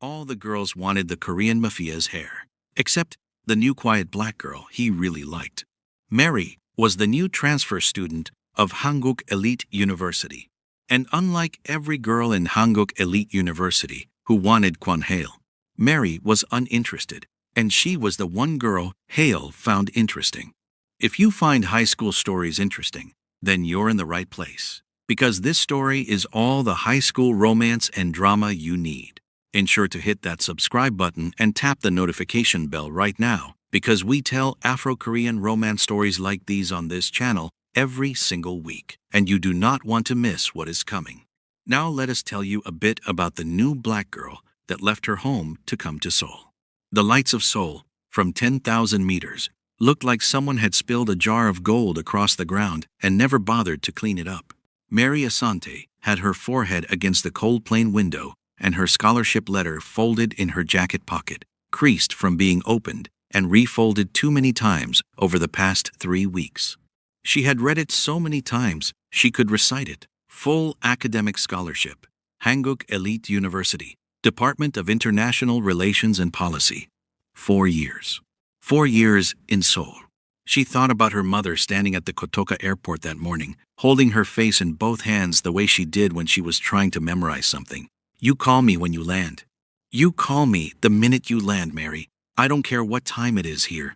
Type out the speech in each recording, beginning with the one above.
All the girls wanted the Korean Mafia's Heir, except the new quiet black girl he really liked. Mary was the new transfer student of Hanguk Elite University. And unlike every girl in Hanguk Elite University who wanted Kwon Hale, Mary was uninterested, and she was the one girl Hale found interesting. If you find high school stories interesting, then you're in the right place, because this story is all the high school romance and drama you need. Ensure to hit that subscribe button and tap the notification bell right now, because we tell Afro-Korean romance stories like these on this channel every single week, and you do not want to miss what is coming. Now let us tell you a bit about the new black girl that left her home to come to Seoul. The lights of Seoul, from 10,000 meters, looked like someone had spilled a jar of gold across the ground and never bothered to clean it up. Mary Asante had her forehead against the cold plane window and her scholarship letter folded in her jacket pocket, creased from being opened and refolded too many times over the past 3 weeks. She had read it so many times she could recite it. Full academic scholarship, Hanguk Elite University, Department of International Relations and Policy. 4 years. 4 years in Seoul. She thought about her mother standing at the Kotoka airport that morning, holding her face in both hands the way she did when she was trying to memorize something. You call me when you land. You call me the minute you land, Mary. I don't care what time it is here.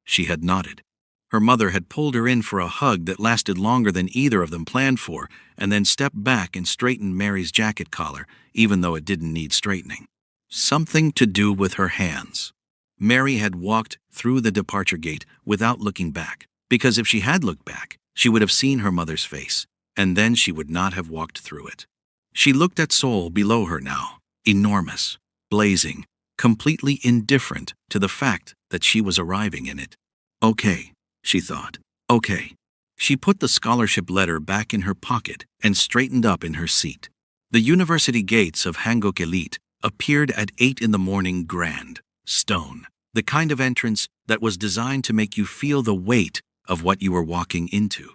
She had nodded. Her mother had pulled her in for a hug that lasted longer than either of them planned for, and then stepped back and straightened Mary's jacket collar, even though it didn't need straightening. Something to do with her hands. Mary had walked through the departure gate without looking back, because if she had looked back, she would have seen her mother's face, and then she would not have walked through it. She looked at Seoul below her now, enormous, blazing, completely indifferent to the fact that she was arriving in it. Okay, she thought. Okay. She put the scholarship letter back in her pocket and straightened up in her seat. The university gates of Hanguk Elite appeared at 8 in the morning grand, stone, the kind of entrance that was designed to make you feel the weight of what you were walking into.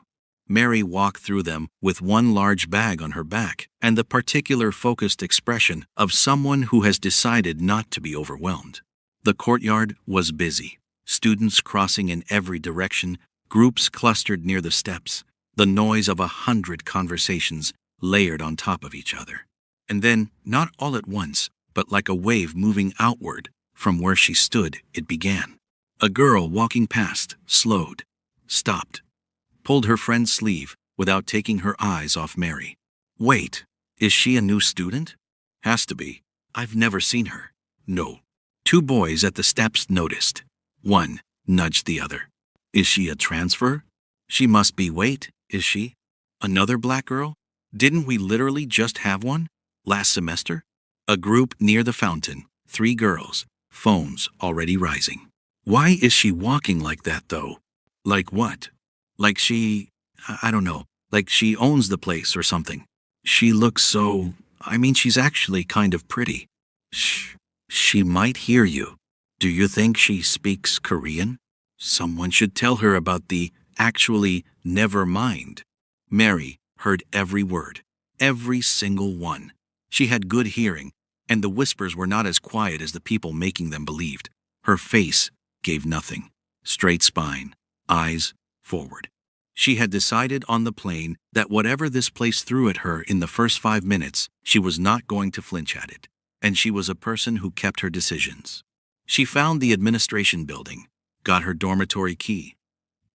Mary walked through them with one large bag on her back and the particular focused expression of someone who has decided not to be overwhelmed. The courtyard was busy. Students crossing in every direction, groups clustered near the steps, the noise of 100 conversations layered on top of each other. And then, not all at once, but like a wave moving outward, from where she stood, it began. A girl walking past slowed, stopped, pulled her friend's sleeve without taking her eyes off Mary. Wait, is she a new student? Has to be. I've never seen her. No. 2 boys at the steps noticed. One nudged the other. Is she a transfer? She must be. Wait, is she? Another black girl? Didn't we literally just have one? Last semester? A group near the fountain. 3 girls. Phones already rising. Why is she walking like that though? Like what? Like I don't know, like she owns the place or something. She looks so, she's actually kind of pretty. Shh, she might hear you. Do you think she speaks Korean? Someone should tell her about the actually never mind. Mary heard every word, every single one. She had good hearing, and the whispers were not as quiet as the people making them believed. Her face gave nothing. Straight spine, eyes forward. She had decided on the plane that whatever this place threw at her in the first 5 minutes, she was not going to flinch at it. And she was a person who kept her decisions. She found the administration building, got her dormitory key,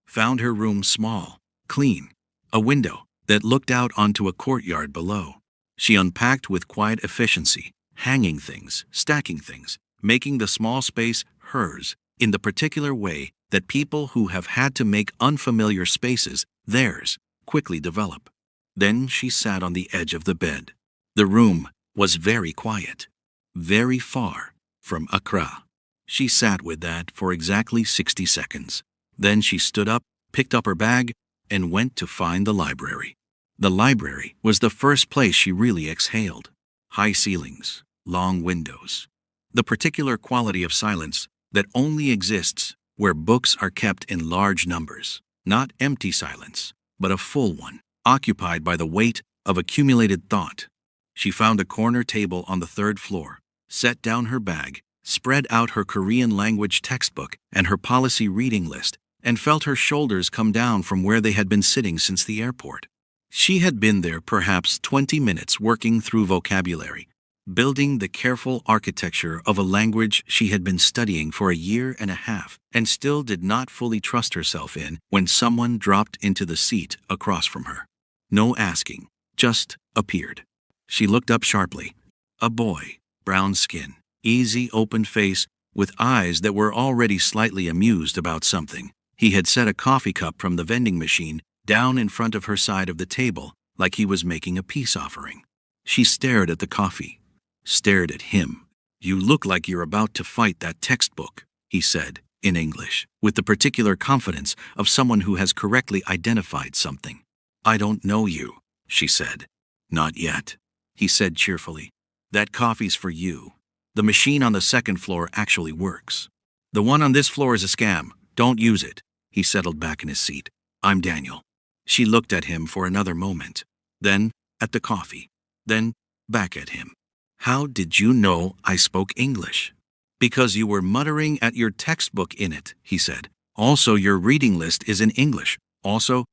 found her room small, clean, a window that looked out onto a courtyard below. She unpacked with quiet efficiency, hanging things, stacking things, making the small space hers in the particular way that people who have had to make unfamiliar spaces theirs quickly develop. Then she sat on the edge of the bed. The room was very quiet, very far from Accra. She sat with that for exactly 60 seconds. Then she stood up, picked up her bag, and went to find the library. The library was the first place she really exhaled. High ceilings, long windows. The particular quality of silence that only exists where books are kept in large numbers. Not empty silence, but a full one, occupied by the weight of accumulated thought. She found a corner table on the 3rd floor, set down her bag, spread out her Korean language textbook and her policy reading list, and felt her shoulders come down from where they had been sitting since the airport. She had been there perhaps 20 minutes working through vocabulary, building the careful architecture of a language she had been studying for a year and a half, and still did not fully trust herself in when someone dropped into the seat across from her. No asking, just appeared. She looked up sharply. A boy, brown skin, easy open face, with eyes that were already slightly amused about something. He had set a coffee cup from the vending machine down in front of her side of the table, like he was making a peace offering. She stared at the coffee, stared at him. "You look like you're about to fight that textbook," he said, in English, with the particular confidence of someone who has correctly identified something. "I don't know you," she said. "Not yet," he said cheerfully. "That coffee's for you. The machine on the second floor actually works. The one on this floor is a scam. Don't use it." He settled back in his seat. "I'm Daniel." She looked at him for another moment, then at the coffee, then back at him. "How did you know I spoke English?" "Because you were muttering at your textbook in it," he said. "Also, your reading list is in English. Also,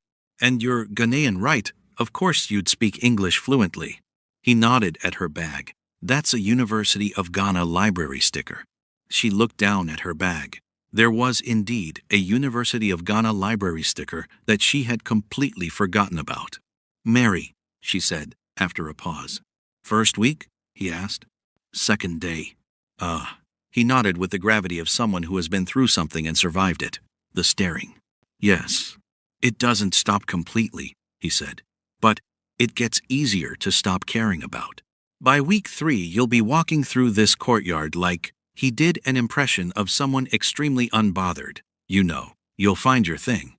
and you're Ghanaian, right? Of course you'd speak English fluently." He nodded at her bag. "That's a University of Ghana library sticker." She looked down at her bag. There was indeed a University of Ghana library sticker that she had completely forgotten about. "Mary," she said, after a pause. "First week?" he asked. "Second day." He nodded with the gravity of someone who has been through something and survived it. The staring. "Yes. It doesn't stop completely," he said. "But it gets easier to stop caring about. By week 3, you'll be walking through this courtyard like..." He did an impression of someone extremely unbothered. "You know, you'll find your thing."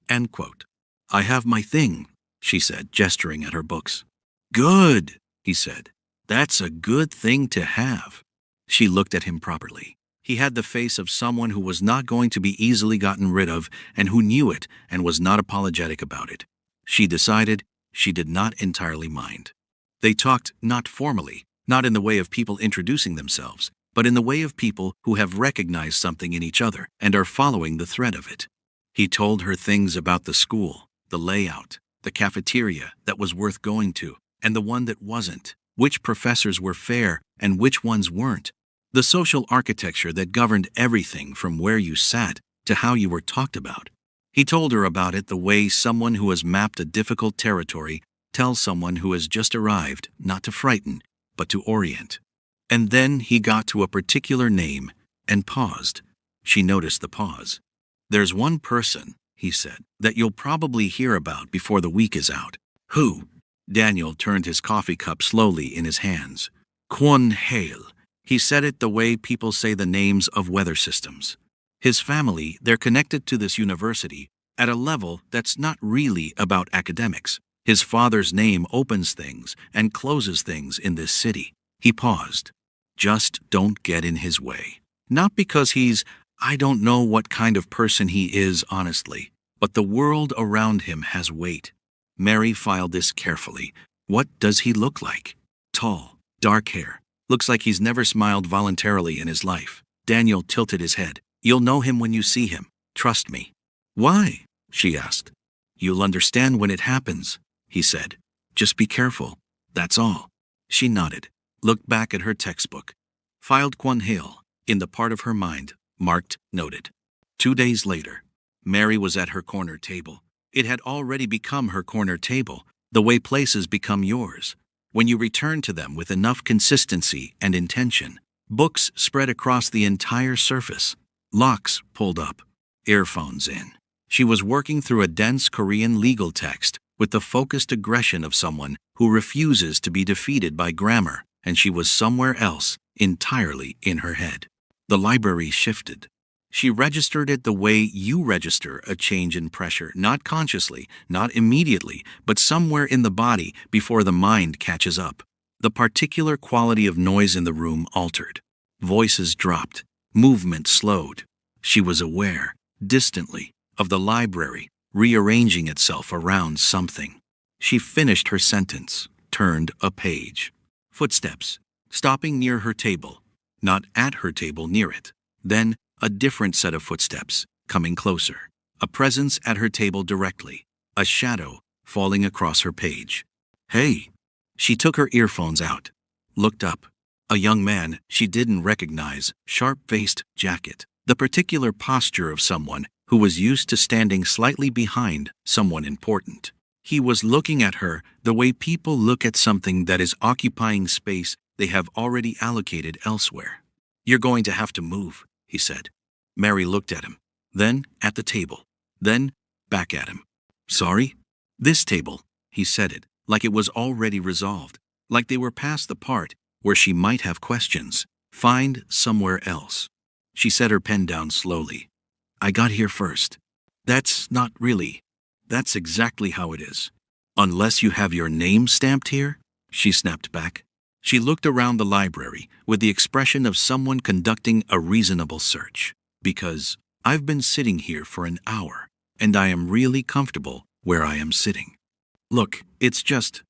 End quote. "I have my thing," she said, gesturing at her books. "Good," he said. "That's a good thing to have." She looked at him properly. He had the face of someone who was not going to be easily gotten rid of and who knew it and was not apologetic about it. She decided she did not entirely mind. They talked not formally, not in the way of people introducing themselves, but in the way of people who have recognized something in each other and are following the thread of it. He told her things about the school, the layout, the cafeteria that was worth going to, and the one that wasn't, which professors were fair and which ones weren't, the social architecture that governed everything from where you sat to how you were talked about. He told her about it the way someone who has mapped a difficult territory tells someone who has just arrived not to frighten, but to orient. And then he got to a particular name and paused. She noticed the pause. "There's one person," he said, "that you'll probably hear about before the week is out." "Who?" Daniel turned his coffee cup slowly in his hands. "Kwon Hale." He said it the way people say the names of weather systems. His family, they're connected to this university at a level that's not really about academics. His father's name opens things and closes things in this city. He paused. "Just don't get in his way. Not because I don't know what kind of person he is, honestly, but the world around him has weight." Mary filed this carefully. "What does he look like?" "Tall, dark hair. Looks like he's never smiled voluntarily in his life." Daniel tilted his head. "You'll know him when you see him. Trust me." "Why?" she asked. "You'll understand when it happens," he said. "Just be careful. That's all." She nodded, looked back at her textbook, filed Kwon Hale in the part of her mind marked noted. 2 days later, Mary was at her corner table. It had already become her corner table, the way places become yours, when you return to them with enough consistency and intention. Books spread across the entire surface, locks pulled up, earphones in. She was working through a dense Korean legal text with the focused aggression of someone who refuses to be defeated by grammar, and she was somewhere else, entirely in her head. The library shifted. She registered it the way you register a change in pressure, not consciously, not immediately, but somewhere in the body before the mind catches up. The particular quality of noise in the room altered. Voices dropped. Movement slowed. She was aware, distantly, of the library rearranging itself around something. She finished her sentence, turned a page. Footsteps, stopping near her table, not at her table, near it. Then, a different set of footsteps, coming closer. A presence at her table directly. A shadow falling across her page. "Hey!" She took her earphones out. Looked up. A young man she didn't recognize, sharp-faced jacket. The particular posture of someone who was used to standing slightly behind someone important. He was looking at her the way people look at something that is occupying space they have already allocated elsewhere. "You're going to have to move," he said. Mary looked at him, then at the table, then back at him. "Sorry?" "This table," he said it, like it was already resolved, like they were past the part where she might have questions. "Find somewhere else." She set her pen down slowly. "I got here first." "That's not really. That's exactly how it is." "Unless you have your name stamped here?" she snapped back. She looked around the library with the expression of someone conducting a reasonable search. "Because I've been sitting here for an hour, and I am really comfortable where I am sitting. Look, it's just,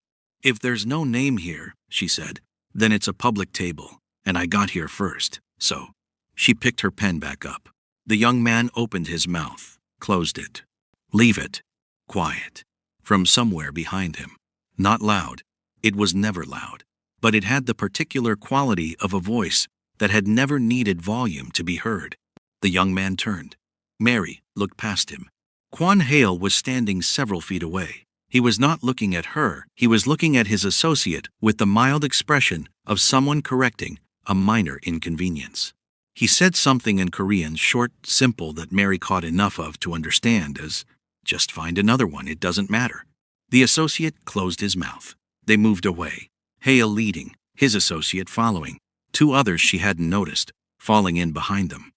if there's no name here," she said, "then it's a public table, and I got here first, so." She picked her pen back up. The young man opened his mouth, closed it. "Leave it." Quiet. From somewhere behind him. Not loud. It was never loud. But it had the particular quality of a voice that had never needed volume to be heard. The young man turned. Mary looked past him. Quan Hale was standing several feet away. He was not looking at her, he was looking at his associate with the mild expression of someone correcting a minor inconvenience. He said something in Korean, short, simple, that Mary caught enough of to understand as, "Just find another one, it doesn't matter." The associate closed his mouth. They moved away, Hale leading, his associate following, two others she hadn't noticed, falling in behind them.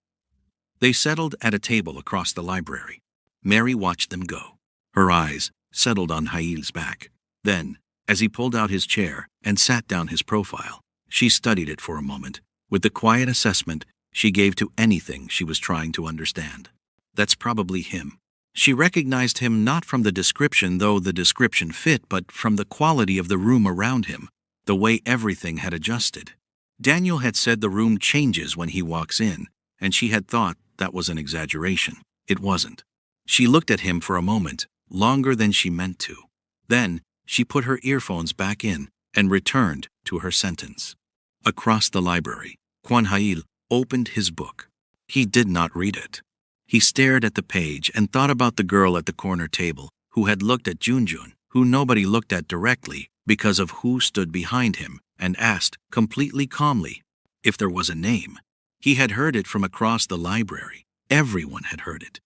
They settled at a table across the library. Mary watched them go. Her eyes settled on Heir's back. Then, as he pulled out his chair and sat down his profile, she studied it for a moment, with the quiet assessment she gave to anything she was trying to understand. That's probably him. She recognized him not from the description, though the description fit, but from the quality of the room around him, the way everything had adjusted. Daniel had said the room changes when he walks in, and she had thought that was an exaggeration. It wasn't. She looked at him for a moment, longer than she meant to. Then, she put her earphones back in and returned to her sentence. Across the library, Quan Hail opened his book. He did not read it. He stared at the page and thought about the girl at the corner table who had looked at Junjun, who nobody looked at directly because of who stood behind him, and asked, completely calmly, if there was a name. He had heard it from across the library. Everyone had heard it.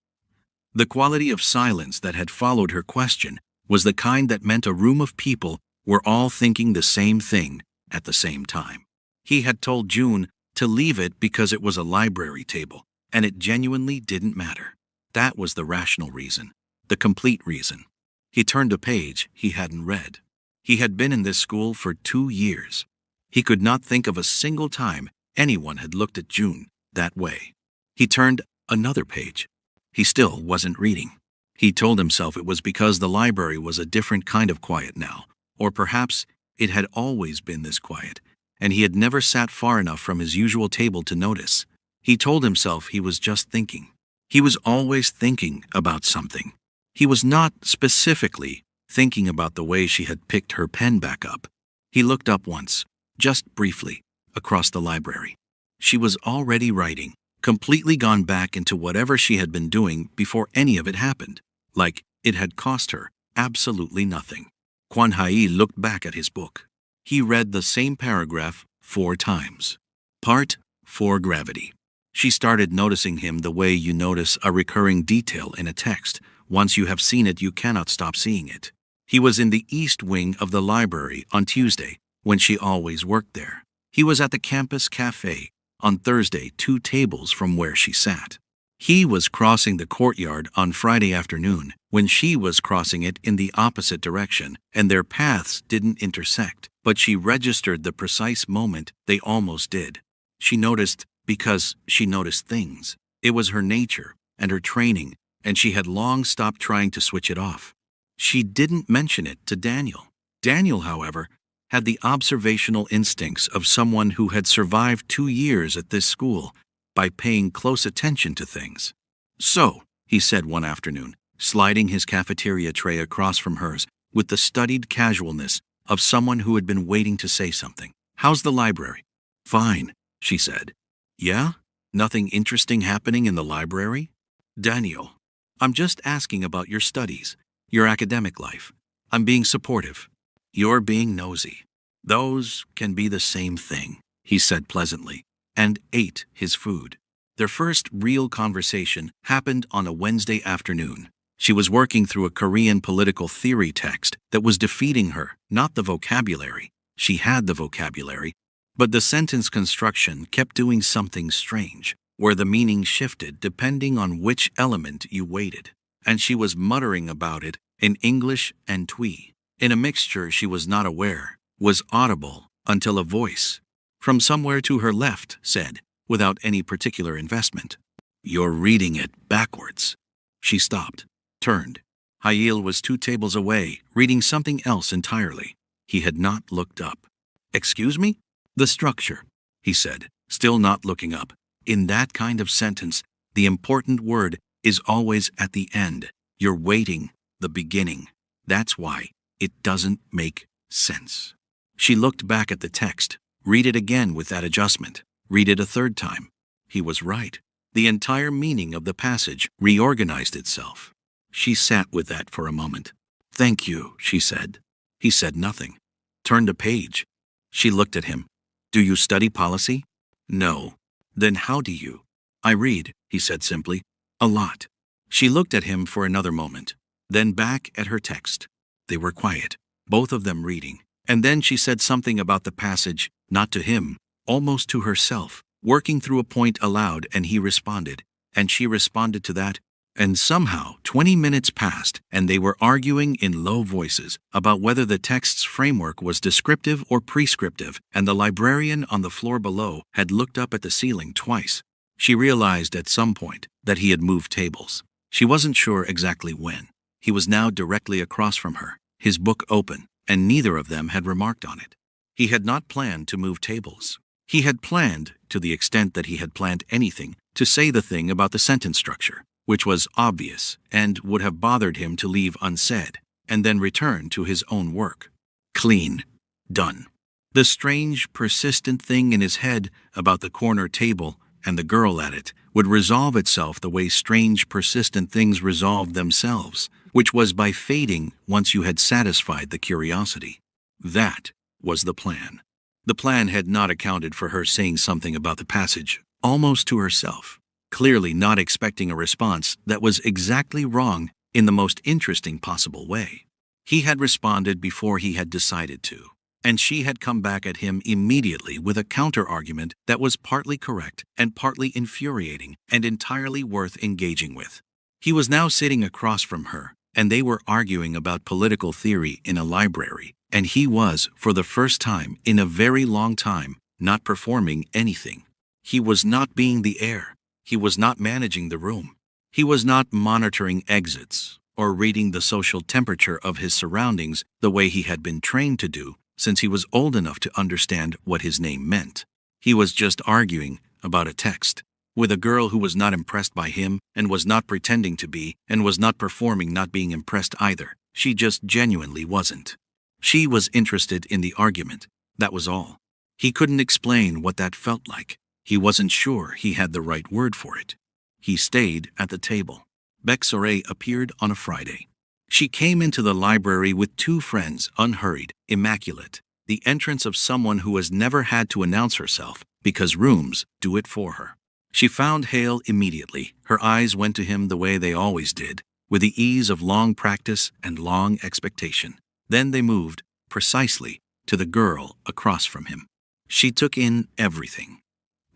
The quality of silence that had followed her question was the kind that meant a room of people were all thinking the same thing at the same time. He had told June to leave it because it was a library table, and it genuinely didn't matter. That was the rational reason, the complete reason. He turned a page he hadn't read. He had been in this school for 2 years. He could not think of a single time anyone had looked at June that way. He turned another page. He still wasn't reading. He told himself it was because the library was a different kind of quiet now, or perhaps it had always been this quiet, and he had never sat far enough from his usual table to notice. He told himself he was just thinking. He was always thinking about something. He was not specifically thinking about the way she had picked her pen back up. He looked up once, just briefly, across the library. She was already writing, completely gone back into whatever she had been doing before any of it happened, like it had cost her absolutely nothing. Quan Hai looked back at his book. He read the same paragraph 4 times. Part 4, Gravity. She started noticing him the way you notice a recurring detail in a text. Once you have seen it, you cannot stop seeing it. He was in the east wing of the library on Tuesday, when she always worked there. He was at the campus cafe on Thursday, 2 tables from where she sat. He was crossing the courtyard on Friday afternoon when she was crossing it in the opposite direction, and their paths didn't intersect, but she registered the precise moment they almost did. She noticed because she noticed things. It was her nature and her training, and she had long stopped trying to switch it off. She didn't mention it to Daniel. Daniel, however, had the observational instincts of someone who had survived 2 years at this school by paying close attention to things. "So," he said one afternoon, sliding his cafeteria tray across from hers with the studied casualness of someone who had been waiting to say something. "How's the library?" "Fine," she said. "Yeah? Nothing interesting happening in the library?" "Daniel, I'm just asking about your studies, your academic life. I'm being supportive. You're being nosy. Those can be the same thing," he said pleasantly, and ate his food. Their first real conversation happened on a Wednesday afternoon. She was working through a Korean political theory text that was defeating her, not the vocabulary. She had the vocabulary, but the sentence construction kept doing something strange, where the meaning shifted depending on which element you weighted. And she was muttering about it in English and Twi, in a mixture she was not aware was audible until a voice from somewhere to her left said, without any particular investment, "You're reading it backwards." She stopped, turned. Heir was 2 tables away, reading something else entirely. He had not looked up. "Excuse me?" "The structure," he said, still not looking up. "In that kind of sentence, the important word is always at the end. You're waiting the beginning. That's why it doesn't make sense." She looked back at the text. "Read it again with that adjustment. Read it a 3rd time." He was right. The entire meaning of the passage reorganized itself. She sat with that for a moment. "Thank you," she said. He said nothing. Turned a page. She looked at him. "Do you study policy?" "No." "Then how do you?" "I read," he said simply. "A lot." She looked at him for another moment, then back at her text. They were quiet, both of them reading. And then she said something about the passage, not to him, almost to herself, working through a point aloud, and he responded, and she responded to that, and somehow 20 minutes passed, and they were arguing in low voices about whether the text's framework was descriptive or prescriptive, and the librarian on the floor below had looked up at the ceiling twice. She realized at some point that he had moved tables. She wasn't sure exactly when. He was now directly across from her, his book open, and neither of them had remarked on it. He had not planned to move tables. He had planned, to the extent that he had planned anything, to say the thing about the sentence structure, which was obvious and would have bothered him to leave unsaid, and then return to his own work. Clean. Done. The strange, persistent thing in his head about the corner table and the girl at it would resolve itself the way strange, persistent things resolved themselves, which was by fading once you had satisfied the curiosity. That was the plan. The plan had not accounted for her saying something about the passage, almost to herself, clearly not expecting a response that was exactly wrong in the most interesting possible way. He had responded before he had decided to, and she had come back at him immediately with a counter-argument that was partly correct and partly infuriating and entirely worth engaging with. He was now sitting across from her, and they were arguing about political theory in a library, and he was, for the first time in a very long time, not performing anything. He was not being the heir. He was not managing the room. He was not monitoring exits or reading the social temperature of his surroundings the way he had been trained to do since he was old enough to understand what his name meant. He was just arguing about a text with a girl who was not impressed by him and was not pretending to be and was not performing not being impressed either. She just genuinely wasn't. She was interested in the argument. That was all. He couldn't explain what that felt like. He wasn't sure he had the right word for it. He stayed at the table. Bexore appeared on a Friday. She came into the library with 2 friends, unhurried, immaculate, the entrance of someone who has never had to announce herself because rooms do it for her. She found Hale immediately. Her eyes went to him the way they always did, with the ease of long practice and long expectation. Then they moved, precisely, to the girl across from him. She took in everything.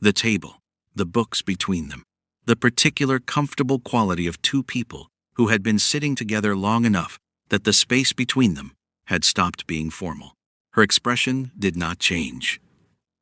The table, the books between them, the particular comfortable quality of 2 people who had been sitting together long enough that the space between them had stopped being formal. Her expression did not change,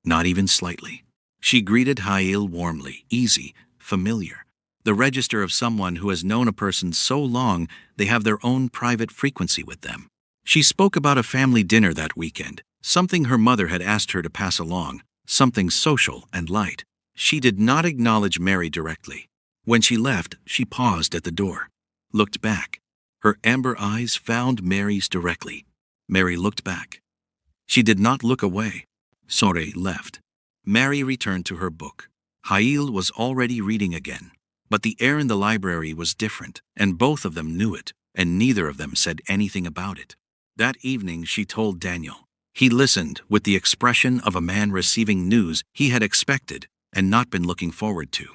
not even slightly. She greeted Heil warmly, easy, familiar, the register of someone who has known a person so long they have their own private frequency with them. She spoke about a family dinner that weekend, Something her mother had asked her to pass along, something social and light. She did not acknowledge Mary directly. When she left, she paused at the door, looked back. Her amber eyes found Mary's directly. Mary looked back. She did not look away. Sore left. Mary returned to her book. Heir was already reading again. But the air in the library was different, and both of them knew it, and neither of them said anything about it. That evening she told Daniel. He listened with the expression of a man receiving news he had expected and not been looking forward to.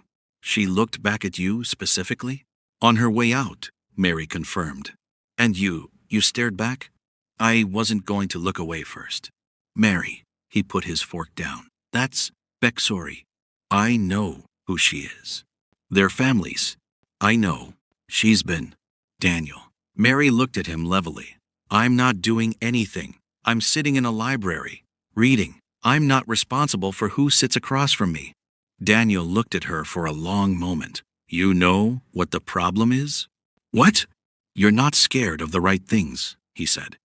She looked back at you specifically? On her way out, Mary confirmed. And you stared back? I wasn't going to look away first. Mary, he put his fork down. That's Bexori. I know who she is. Their families. I know. She's been. Daniel. Mary looked at him levelly. I'm not doing anything. I'm sitting in a library, reading. I'm not responsible for who sits across from me. Daniel looked at her for a long moment. You know what the problem is? What? You're not scared of the right things, he said.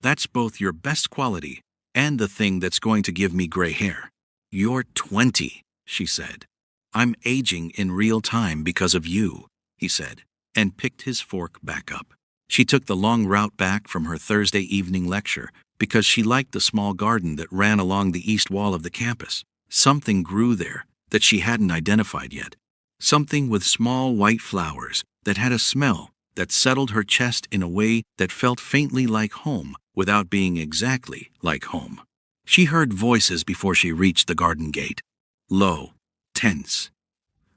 That's both your best quality and the thing that's going to give me gray hair. You're 20, she said. I'm aging in real time because of you, he said, and picked his fork back up. She took the long route back from her Thursday evening lecture because she liked the small garden that ran along the east wall of the campus. Something grew there that she hadn't identified yet. Something with small white flowers that had a smell that settled her chest in a way that felt faintly like home without being exactly like home. She heard voices before she reached the garden gate. Low, tense.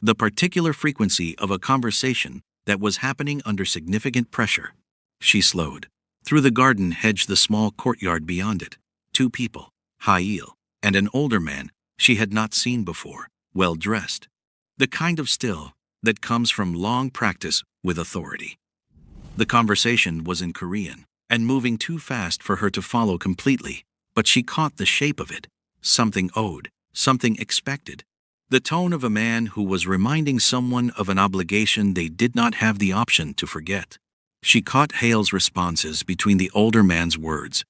The particular frequency of a conversation that was happening under significant pressure. She slowed. Through the garden hedged the small courtyard beyond it. Two people, Heir and an older man she had not seen before, well dressed. The kind of still that comes from long practice with authority. The conversation was in Korean and moving too fast for her to follow completely, but she caught the shape of it. Something owed, something expected. The tone of a man who was reminding someone of an obligation they did not have the option to forget. She caught Hale's responses between the older man's words.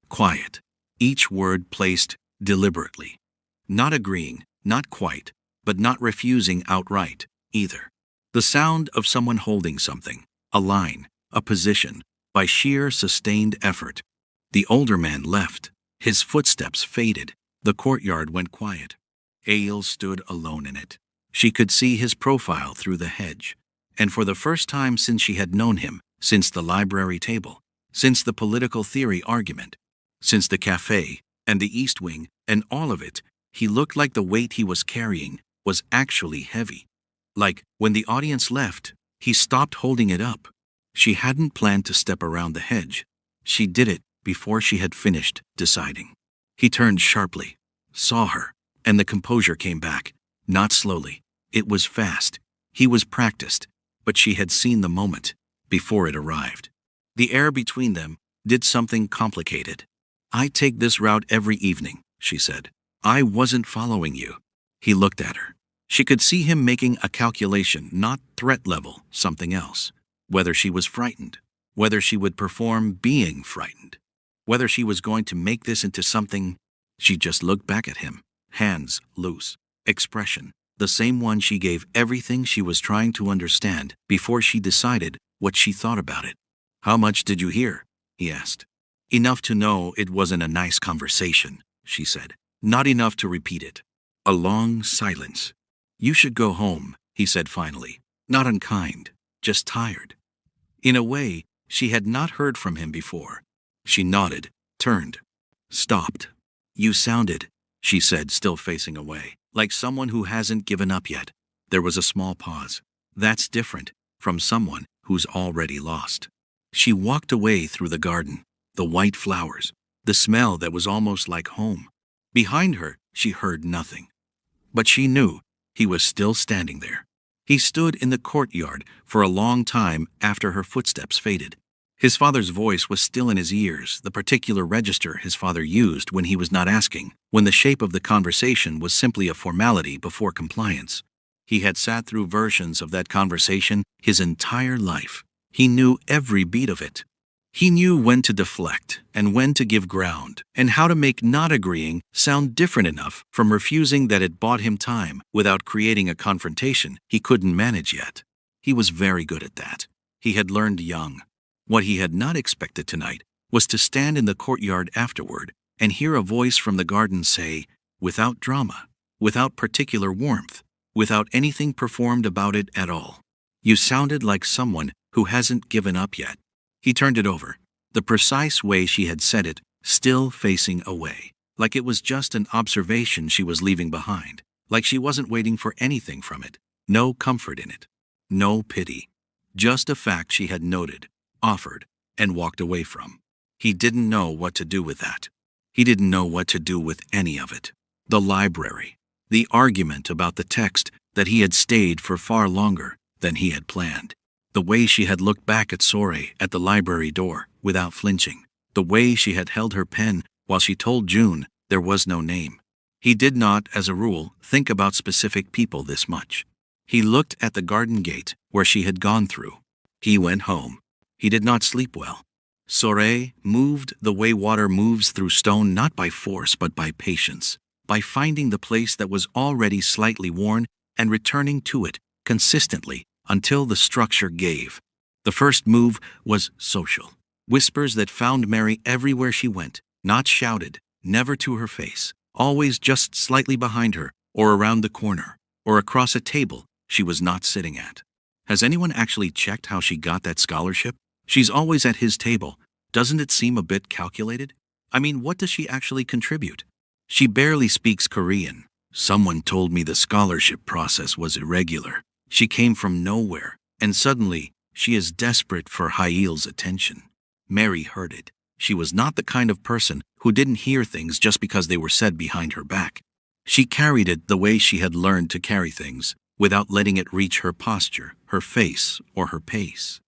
Quiet. Each word placed deliberately. Not agreeing, not quite, but not refusing outright, either. The sound of someone holding something, a line, a position, by sheer sustained effort. The older man left. His footsteps faded. The courtyard went quiet. Hale stood alone in it. She could see his profile through the hedge. And for the first time since she had known him, since the library table, since the political theory argument, since the cafe and the East Wing and all of it, he looked like the weight he was carrying was actually heavy. Like, when the audience left, he stopped holding it up. She hadn't planned to step around the hedge. She did it before she had finished deciding. He turned sharply, saw her, and the composure came back. Not slowly. It was fast. He was practiced, but she had seen the moment before it arrived. The air between them did something complicated. I take this route every evening, she said. I wasn't following you. He looked at her. She could see him making a calculation, not threat level, something else. Whether she was frightened, whether she would perform being frightened, whether she was going to make this into something. She just looked back at him, hands loose, expression, the same one she gave everything she was trying to understand before she decided what she thought about it. How much did you hear? He asked. Enough to know it wasn't a nice conversation, she said. Not enough to repeat it. A long silence. You should go home, he said finally. Not unkind, just tired. In a way, she had not heard from him before. She nodded, turned, stopped. You sounded, she said, still facing away, like someone who hasn't given up yet. There was a small pause. That's different from someone who's already lost. She walked away through the garden, the white flowers, the smell that was almost like home. Behind her, she heard nothing. But she knew he was still standing there. He stood in the courtyard for a long time after her footsteps faded. His father's voice was still in his ears, the particular register his father used when he was not asking, when the shape of the conversation was simply a formality before compliance. He had sat through versions of that conversation his entire life. He knew every beat of it. He knew when to deflect and when to give ground, and how to make not agreeing sound different enough from refusing that it bought him time without creating a confrontation he couldn't manage yet. He was very good at that. He had learned young. What he had not expected tonight was to stand in the courtyard afterward and hear a voice from the garden say, without drama, without particular warmth, without anything performed about it at all, "You sounded like someone who hasn't given up yet." He turned it over, the precise way she had said it, still facing away, like it was just an observation she was leaving behind, like she wasn't waiting for anything from it, no comfort in it, no pity, just a fact she had noted, offered, and walked away from. He didn't know what to do with that. He didn't know what to do with any of it. The library, the argument about the text that he had stayed for far longer than he had planned. The way she had looked back at Sore at the library door without flinching. The way she had held her pen while she told June there was no name. He did not, as a rule, think about specific people this much. He looked at the garden gate where she had gone through. He went home. He did not sleep well. Sore moved the way water moves through stone, not by force but by patience, by finding the place that was already slightly worn and returning to it consistently until the structure gave. The first move was social. Whispers that found Mary everywhere she went, not shouted, never to her face, always just slightly behind her, or around the corner, or across a table she was not sitting at. Has anyone actually checked how she got that scholarship? She's always at his table. Doesn't it seem a bit calculated? I mean, what does she actually contribute? She barely speaks Korean. Someone told me the scholarship process was irregular. She came from nowhere, and suddenly she is desperate for Heir's attention. Mary heard it. She was not the kind of person who didn't hear things just because they were said behind her back. She carried it the way she had learned to carry things, without letting it reach her posture, her face, or her pace.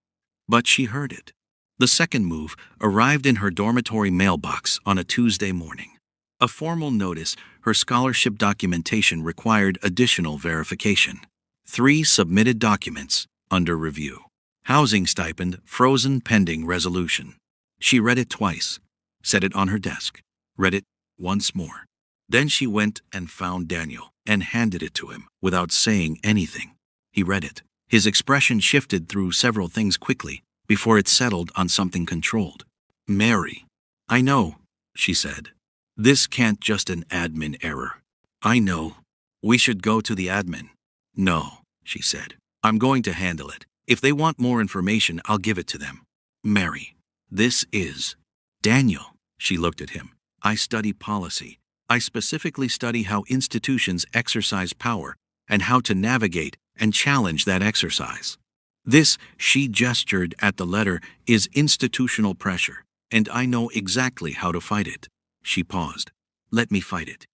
But she heard it. The second move arrived in her dormitory mailbox on a Tuesday morning. A formal notice her scholarship documentation required additional verification. 3 submitted documents under review. Housing stipend frozen pending resolution. She read it twice, set it on her desk, read it once more. Then she went and found Daniel and handed it to him without saying anything. He read it. His expression shifted through several things quickly before it settled on something controlled. "Mary, I know," she said. "This can't just an admin error. I know. We should go to the admin." "No," she said. "I'm going to handle it. If they want more information, I'll give it to them." "Mary, this is..." "Daniel," she looked at him. "I study policy. I specifically study how institutions exercise power and how to navigate and challenge that exercise. This," she gestured at the letter, "is institutional pressure, and I know exactly how to fight it." She paused. "Let me fight it."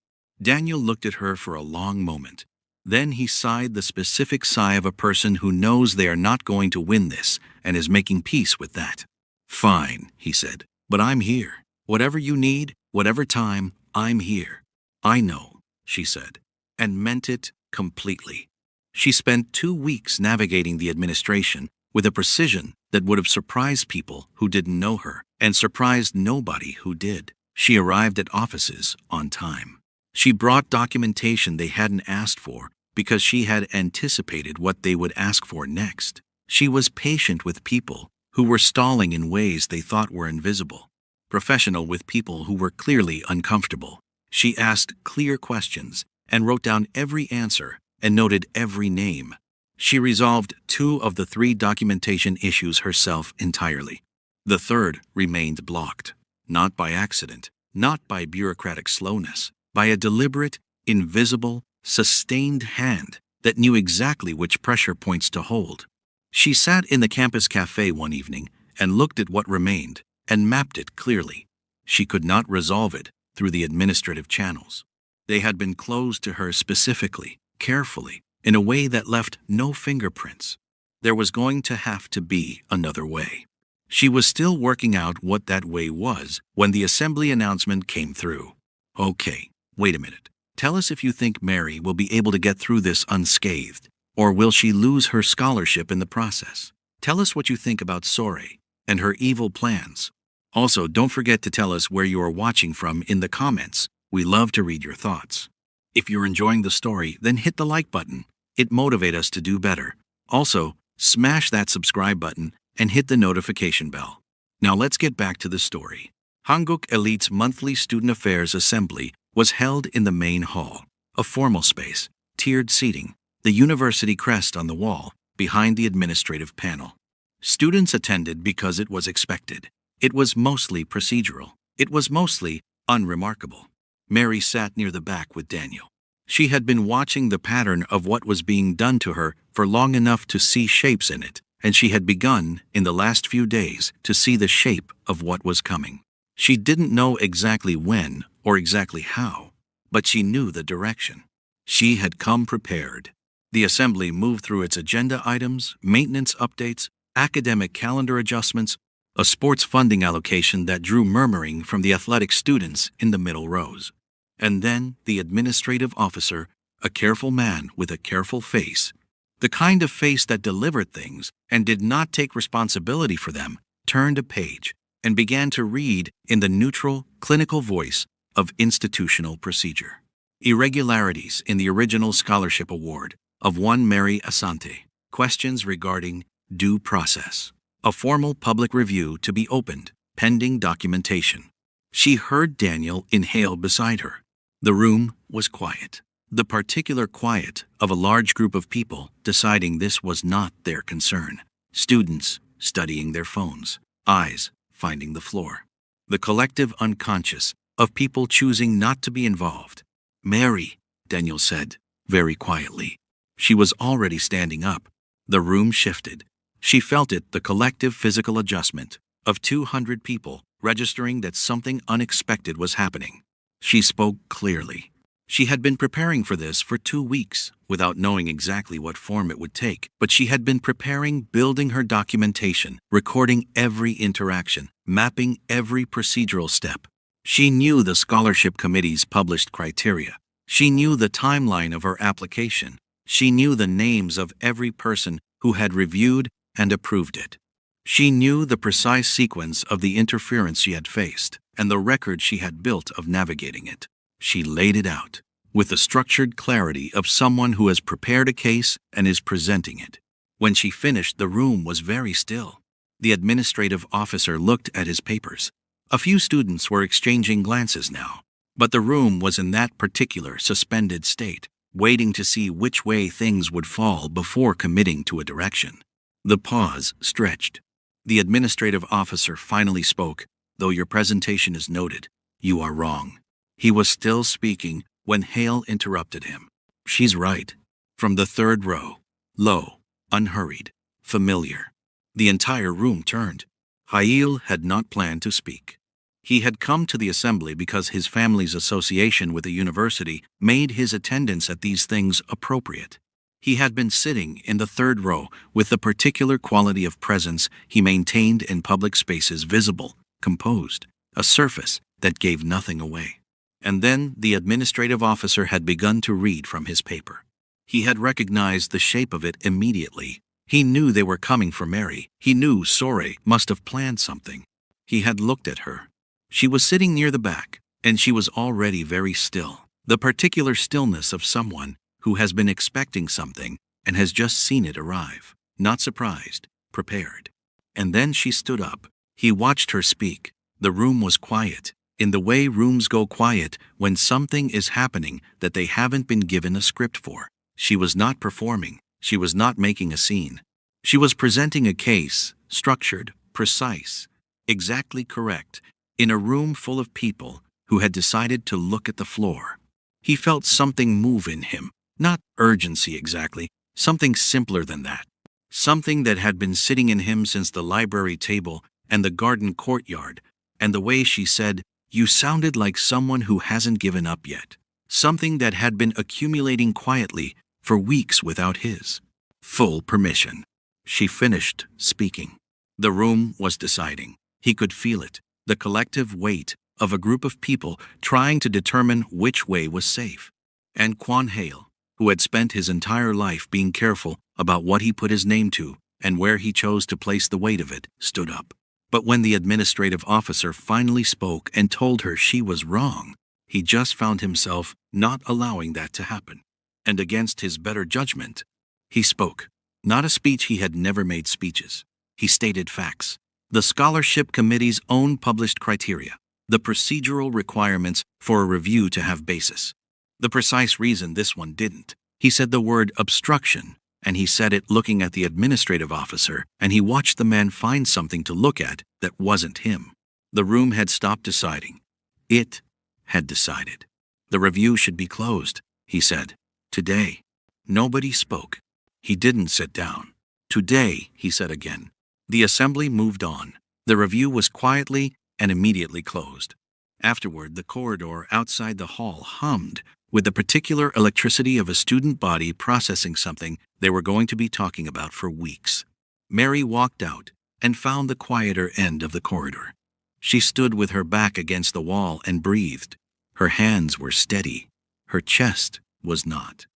Daniel looked at her for a long moment. Then he sighed, the specific sigh of a person who knows they are not going to win this and is making peace with that. "Fine," he said, "but I'm here. Whatever you need, whatever time, I'm here." "I know," she said, and meant it completely. She spent 2 weeks navigating the administration with a precision that would have surprised people who didn't know her and surprised nobody who did. She arrived at offices on time. She brought documentation they hadn't asked for because she had anticipated what they would ask for next. She was patient with people who were stalling in ways they thought were invisible, professional with people who were clearly uncomfortable. She asked clear questions and wrote down every answer and noted every name. She resolved 2 of the 3 documentation issues herself entirely. The third remained blocked, not by accident, not by bureaucratic slowness, by a deliberate, invisible, sustained hand that knew exactly which pressure points to hold. She sat in the campus cafe one evening and looked at what remained and mapped it clearly. She could not resolve it through the administrative channels. They had been closed to her specifically, carefully, in a way that left no fingerprints. There was going to have to be another way. She was still working out what that way was when the assembly announcement came through. "Okay, wait a minute. Tell us if you think Mary will be able to get through this unscathed, or will she lose her scholarship in the process? Tell us what you think about Sore, and her evil plans. Also, don't forget to tell us where you are watching from in the comments. We love to read your thoughts. If you're enjoying the story, then hit the like button. It motivates us to do better. Also, smash that subscribe button and hit the notification bell. Now let's get back to the story. Hanguk Elite's monthly Student Affairs Assembly was held in the main hall, a formal space, tiered seating, the university crest on the wall, behind the administrative panel. Students attended because it was expected. It was mostly procedural. It was mostly unremarkable. Mary sat near the back with Daniel. She had been watching the pattern of what was being done to her for long enough to see shapes in it, and she had begun, in the last few days, to see the shape of what was coming. She didn't know exactly when or exactly how, but she knew the direction. She had come prepared. The assembly moved through its agenda items, maintenance updates, academic calendar adjustments, a sports funding allocation that drew murmuring from the athletic students in the middle rows. And then the administrative officer, a careful man with a careful face, the kind of face that delivered things and did not take responsibility for them, turned a page and began to read in the neutral, clinical voice of institutional procedure. Irregularities in the original scholarship award of one Mary Asante. Questions regarding due process. A formal public review to be opened, pending documentation. She heard Daniel inhale beside her. The room was quiet. The particular quiet of a large group of people deciding this was not their concern. Students studying their phones, eyes finding the floor. The collective unconscious of people choosing not to be involved. Mary, Daniel said, very quietly. She was already standing up. The room shifted. She felt it, the collective physical adjustment of 200 people registering that something unexpected was happening. She spoke clearly. She had been preparing for this for 2 weeks without knowing exactly what form it would take, but she had been preparing, building her documentation, recording every interaction, mapping every procedural step. She knew the scholarship committee's published criteria. She knew the timeline of her application. She knew the names of every person who had reviewed and approved it. She knew the precise sequence of the interference she had faced and the record she had built of navigating it. She laid it out with the structured clarity of someone who has prepared a case and is presenting it. When she finished, the room was very still. The administrative officer looked at his papers. A few students were exchanging glances now, but the room was in that particular suspended state, waiting to see which way things would fall before committing to a direction. The pause stretched. The administrative officer finally spoke. Though your presentation is noted, you are wrong. He was still speaking when Hale interrupted him. She's right. From the third row, low, unhurried, familiar. The entire room turned. Heir had not planned to speak. He had come to the assembly because his family's association with the university made his attendance at these things appropriate. He had been sitting in the third row with the particular quality of presence he maintained in public spaces, visible, composed, a surface that gave nothing away. And then the administrative officer had begun to read from his paper. He had recognized the shape of it immediately. He knew they were coming for Mary. He knew Sore must have planned something. He had looked at her. She was sitting near the back, and she was already very still. The particular stillness of someone who has been expecting something and has just seen it arrive, not surprised, prepared. And then she stood up. He watched her speak. The room was quiet, in the way rooms go quiet when something is happening that they haven't been given a script for. She was not performing. She was not making a scene. She was presenting a case, structured, precise, exactly correct, in a room full of people who had decided to look at the floor. He felt something move in him, not urgency exactly, something simpler than that. Something that had been sitting in him since the library table and the garden courtyard, and the way she said, "You sounded like someone who hasn't given up yet." Something that had been accumulating quietly for weeks without his full permission. She finished speaking. The room was deciding. He could feel it, the collective weight of a group of people trying to determine which way was safe. And Quan Hale, who had spent his entire life being careful about what he put his name to and where he chose to place the weight of it, stood up. But when the administrative officer finally spoke and told her she was wrong, he just found himself not allowing that to happen. And against his better judgment, he spoke. Not a speech. He had never made speeches. He stated facts. The scholarship committee's own published criteria. The procedural requirements for a review to have basis. The precise reason this one didn't. He said the word obstruction, and he said it looking at the administrative officer, and he watched the man find something to look at that wasn't him. The room had stopped deciding. It had decided. The review should be closed, he said. Today. Nobody spoke. He didn't sit down. Today, he said again. The assembly moved on. The review was quietly and immediately closed. Afterward, the corridor outside the hall hummed with the particular electricity of a student body processing something they were going to be talking about for weeks. Mary walked out and found the quieter end of the corridor. She stood with her back against the wall and breathed. Her hands were steady. Her chest was not.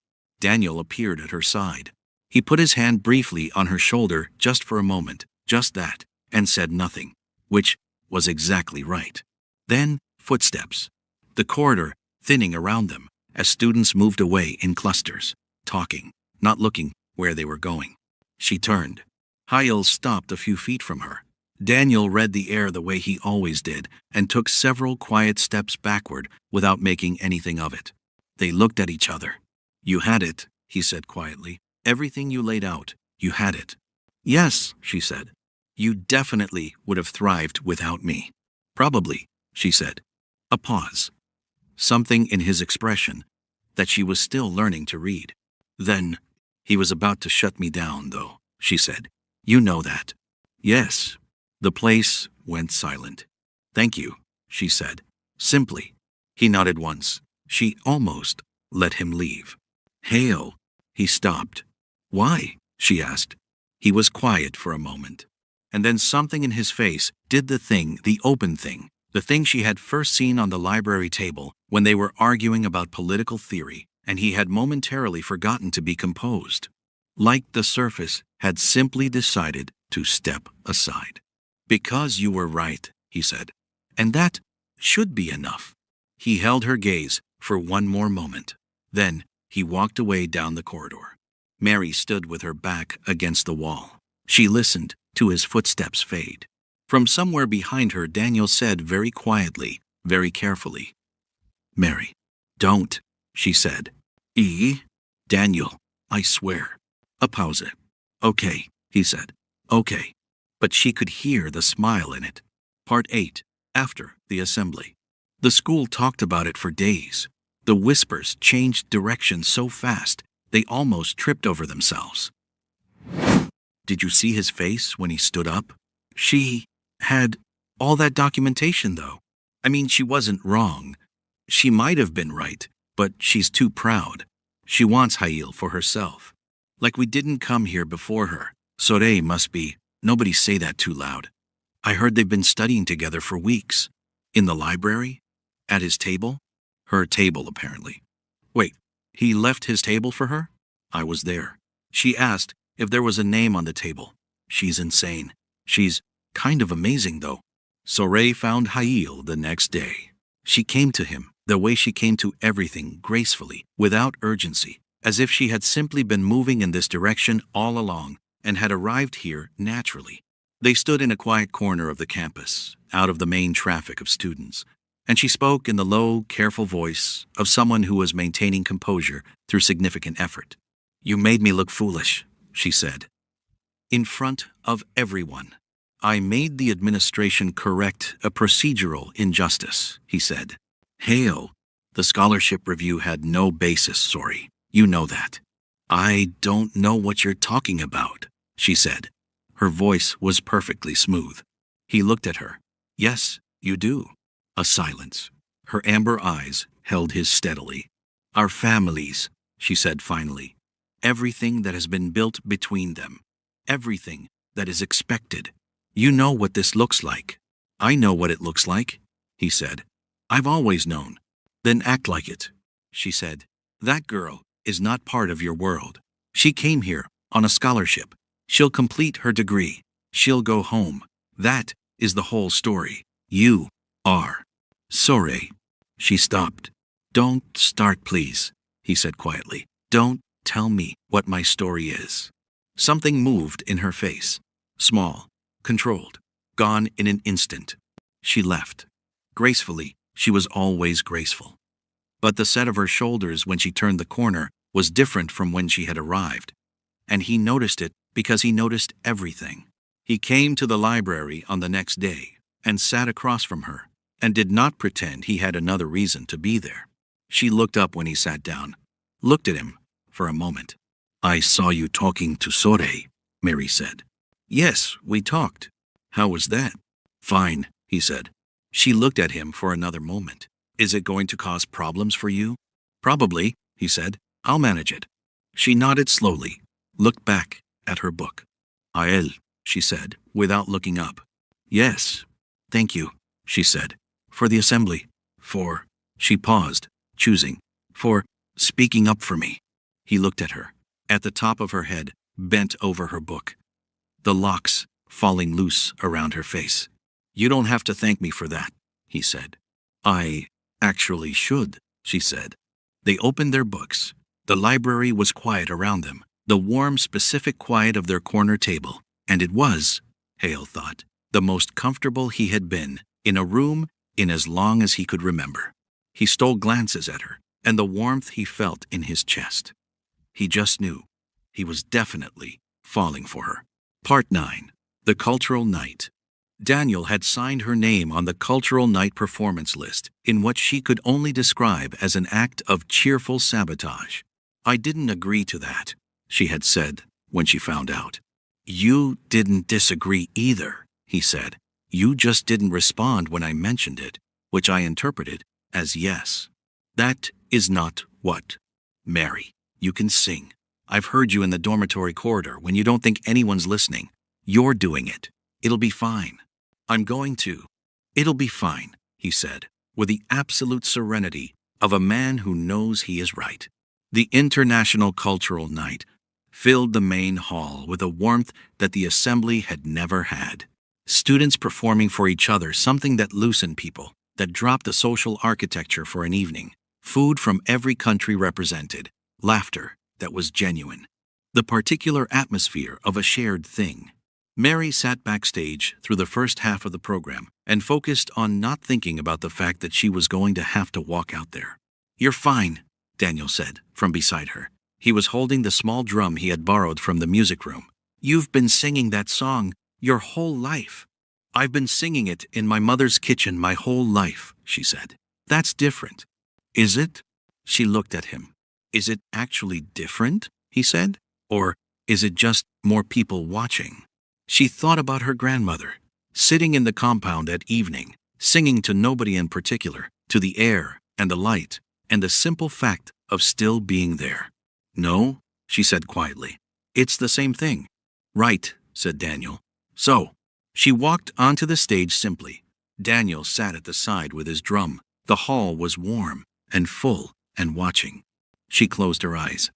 Daniel appeared at her side. He put his hand briefly on her shoulder just for a moment, just that, and said nothing, which was exactly right. Then, footsteps. The corridor thinning around them as students moved away in clusters, talking, not looking where they were going. She turned. Heir stopped a few feet from her. Daniel read the air the way he always did and took several quiet steps backward without making anything of it. They looked at each other. You had it, he said quietly. Everything you laid out, you had it. Yes, she said. You definitely would have thrived without me. Probably, she said. A pause. Something in his expression that she was still learning to read. Then, he was about to shut me down, though, she said. You know that. Yes. The place went silent. Thank you, she said. Simply. He nodded once. She almost let him leave. Hail. He stopped. Why? She asked. He was quiet for a moment. And then something in his face did the thing, the open thing, the thing she had first seen on the library table when they were arguing about political theory, and he had momentarily forgotten to be composed. Like the surface had simply decided to step aside. Because you were right, he said. And that should be enough. He held her gaze for one more moment. Then he walked away down the corridor. Mary stood with her back against the wall. She listened to his footsteps fade. From somewhere behind her, Daniel said very quietly, very carefully, Mary, don't, she said. Daniel, I swear. A pause. Okay, he said. Okay. But she could hear the smile in it. Part 8. After the assembly. The school talked about it for days. The whispers changed direction so fast, they almost tripped over themselves. Did you see his face when he stood up? She had all that documentation, though. I mean, she wasn't wrong. She might have been right, but she's too proud. She wants Heir for herself. Like we didn't come here before her. Soleil must be. Nobody say that too loud. I heard they've been studying together for weeks. In the library? At his table? Her table, apparently. Wait, he left his table for her? I was there. She asked if there was a name on the table. She's insane. She's kind of amazing, though. Soleil found Heir the next day. She came to him the way she came to everything, gracefully, without urgency, as if she had simply been moving in this direction all along and had arrived here naturally. They stood in a quiet corner of the campus, out of the main traffic of students, and she spoke in the low, careful voice of someone who was maintaining composure through significant effort. You made me look foolish, she said. In front of everyone. I made the administration correct a procedural injustice, he said. Hail, the scholarship review had no basis, sorry. You know that. I don't know what you're talking about, she said. Her voice was perfectly smooth. He looked at her. Yes, you do. A silence. Her amber eyes held his steadily. Our families, she said finally. Everything that has been built between them. Everything that is expected. You know what this looks like. I know what it looks like, he said. I've always known. Then act like it, she said. That girl is not part of your world. She came here on a scholarship. She'll complete her degree. She'll go home. That is the whole story. You are Sore. She stopped. Don't start, please, he said quietly. Don't tell me what my story is. Something moved in her face. Small, controlled, gone in an instant. She left. Gracefully, she was always graceful. But the set of her shoulders when she turned the corner was different from when she had arrived. And he noticed it because he noticed everything. He came to the library on the next day and sat across from her and did not pretend he had another reason to be there. She looked up when he sat down, looked at him for a moment. I saw you talking to Sore, Mary said. Yes, we talked. How was that? Fine, he said. She looked at him for another moment. Is it going to cause problems for you? Probably, he said. I'll manage it. She nodded slowly, looked back at her book. Heir, she said, without looking up. Yes, thank you, she said. For the assembly. For, she paused, choosing. For speaking up for me. He looked at her, at the top of her head, bent over her book. The locks falling loose around her face. You don't have to thank me for that, he said. I actually should, she said. They opened their books. The library was quiet around them, the warm, specific quiet of their corner table. And it was, Hale thought, the most comfortable he had been in a room in as long as he could remember. He stole glances at her, and the warmth he felt in his chest. He just knew. He was definitely falling for her. Part 9. The Cultural Night. Daniel had signed her name on the Cultural Night performance list in what she could only describe as an act of cheerful sabotage. I didn't agree to that, she had said when she found out. You didn't disagree either, he said. You just didn't respond when I mentioned it, which I interpreted as yes. That is not what. Mary, you can sing. I've heard you in the dormitory corridor when you don't think anyone's listening. You're doing it. It'll be fine. I'm going to. It'll be fine, he said, with the absolute serenity of a man who knows he is right. The International Cultural Night filled the main hall with a warmth that the assembly had never had. Students performing for each other, something that loosened people, that dropped the social architecture for an evening, food from every country represented, laughter that was genuine, the particular atmosphere of a shared thing. Mary sat backstage through the first half of the program and focused on not thinking about the fact that she was going to have to walk out there. You're fine, Daniel said from beside her. He was holding the small drum he had borrowed from the music room. You've been singing that song your whole life. I've been singing it in my mother's kitchen my whole life, she said. That's different. Is it? She looked at him. Is it actually different, he said? Or is it just more people watching? She thought about her grandmother, sitting in the compound at evening, singing to nobody in particular, to the air and the light, and the simple fact of still being there. No, she said quietly. It's the same thing. Right, said Daniel. So, she walked onto the stage simply. Daniel sat at the side with his drum. The hall was warm and full and watching. She closed her eyes.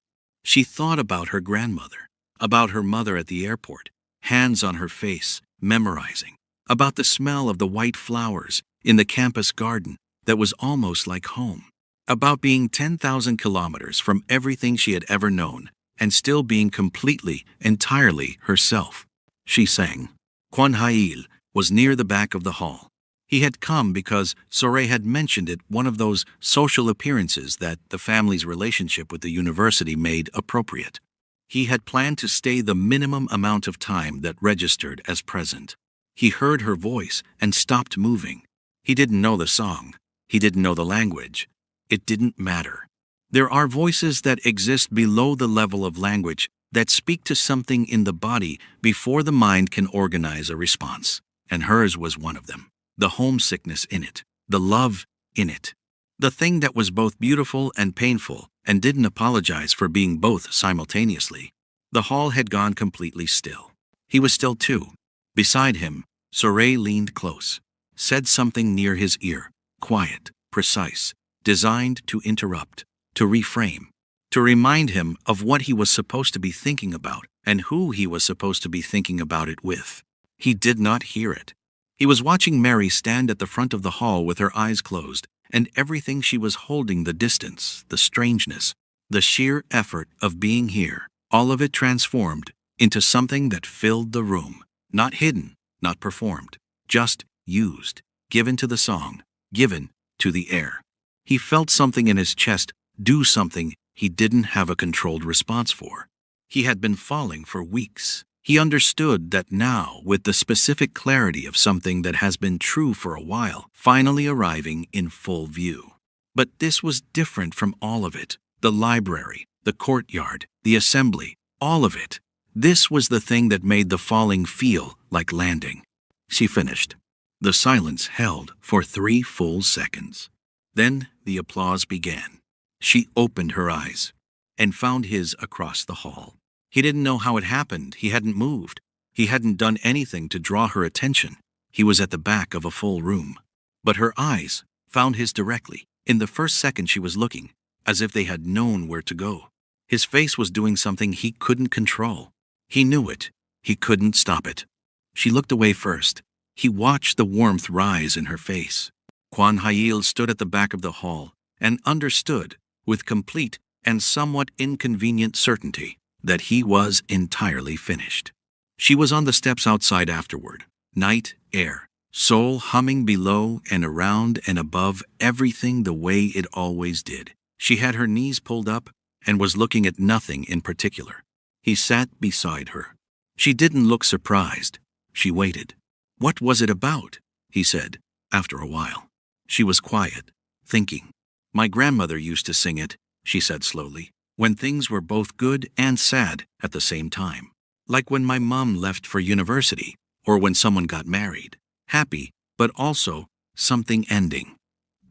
She thought about her grandmother, about her mother at the airport, hands on her face, memorizing, about the smell of the white flowers in the campus garden that was almost like home, about being 10,000 kilometers from everything she had ever known and still being completely, entirely herself. She sang. Quan Hail was near the back of the hall. He had come because Sore had mentioned it, one of those social appearances that the family's relationship with the university made appropriate. He had planned to stay the minimum amount of time that registered as present. He heard her voice and stopped moving. He didn't know the song. He didn't know the language. It didn't matter. There are voices that exist below the level of language that speak to something in the body before the mind can organize a response. And hers was one of them. The homesickness in it, the love in it. The thing that was both beautiful and painful and didn't apologize for being both simultaneously. The hall had gone completely still. He was still too. Beside him, Sore leaned close, said something near his ear, quiet, precise, designed to interrupt, to reframe, to remind him of what he was supposed to be thinking about and who he was supposed to be thinking about it with. He did not hear it. He was watching Mary stand at the front of the hall with her eyes closed, and everything she was holding, the distance, the strangeness, the sheer effort of being here, all of it transformed into something that filled the room. Not hidden, not performed, just used, given to the song, given to the air. He felt something in his chest do something he didn't have a controlled response for. He had been falling for weeks. He understood that now, with the specific clarity of something that has been true for a while, finally arriving in full view. But this was different from all of it. The library, the courtyard, the assembly, all of it. This was the thing that made the falling feel like landing. She finished. The silence held for 3 full seconds. Then the applause began. She opened her eyes and found his across the hall. He didn't know how it happened. He hadn't moved. He hadn't done anything to draw her attention. He was at the back of a full room. But her eyes found his directly, in the first second she was looking, as if they had known where to go. His face was doing something he couldn't control. He knew it. He couldn't stop it. She looked away first. He watched the warmth rise in her face. Kwan Hail stood at the back of the hall and understood, with complete and somewhat inconvenient certainty, that he was entirely finished. She was on the steps outside afterward. Night air, soul humming below and around and above everything the way it always did. She had her knees pulled up and was looking at nothing in particular. He sat beside her. She didn't look surprised. She waited. "What was it about?" he said, after a while. She was quiet, thinking. "My grandmother used to sing it," she said slowly, "when things were both good and sad at the same time. Like when my mom left for university, or when someone got married. Happy, but also something ending."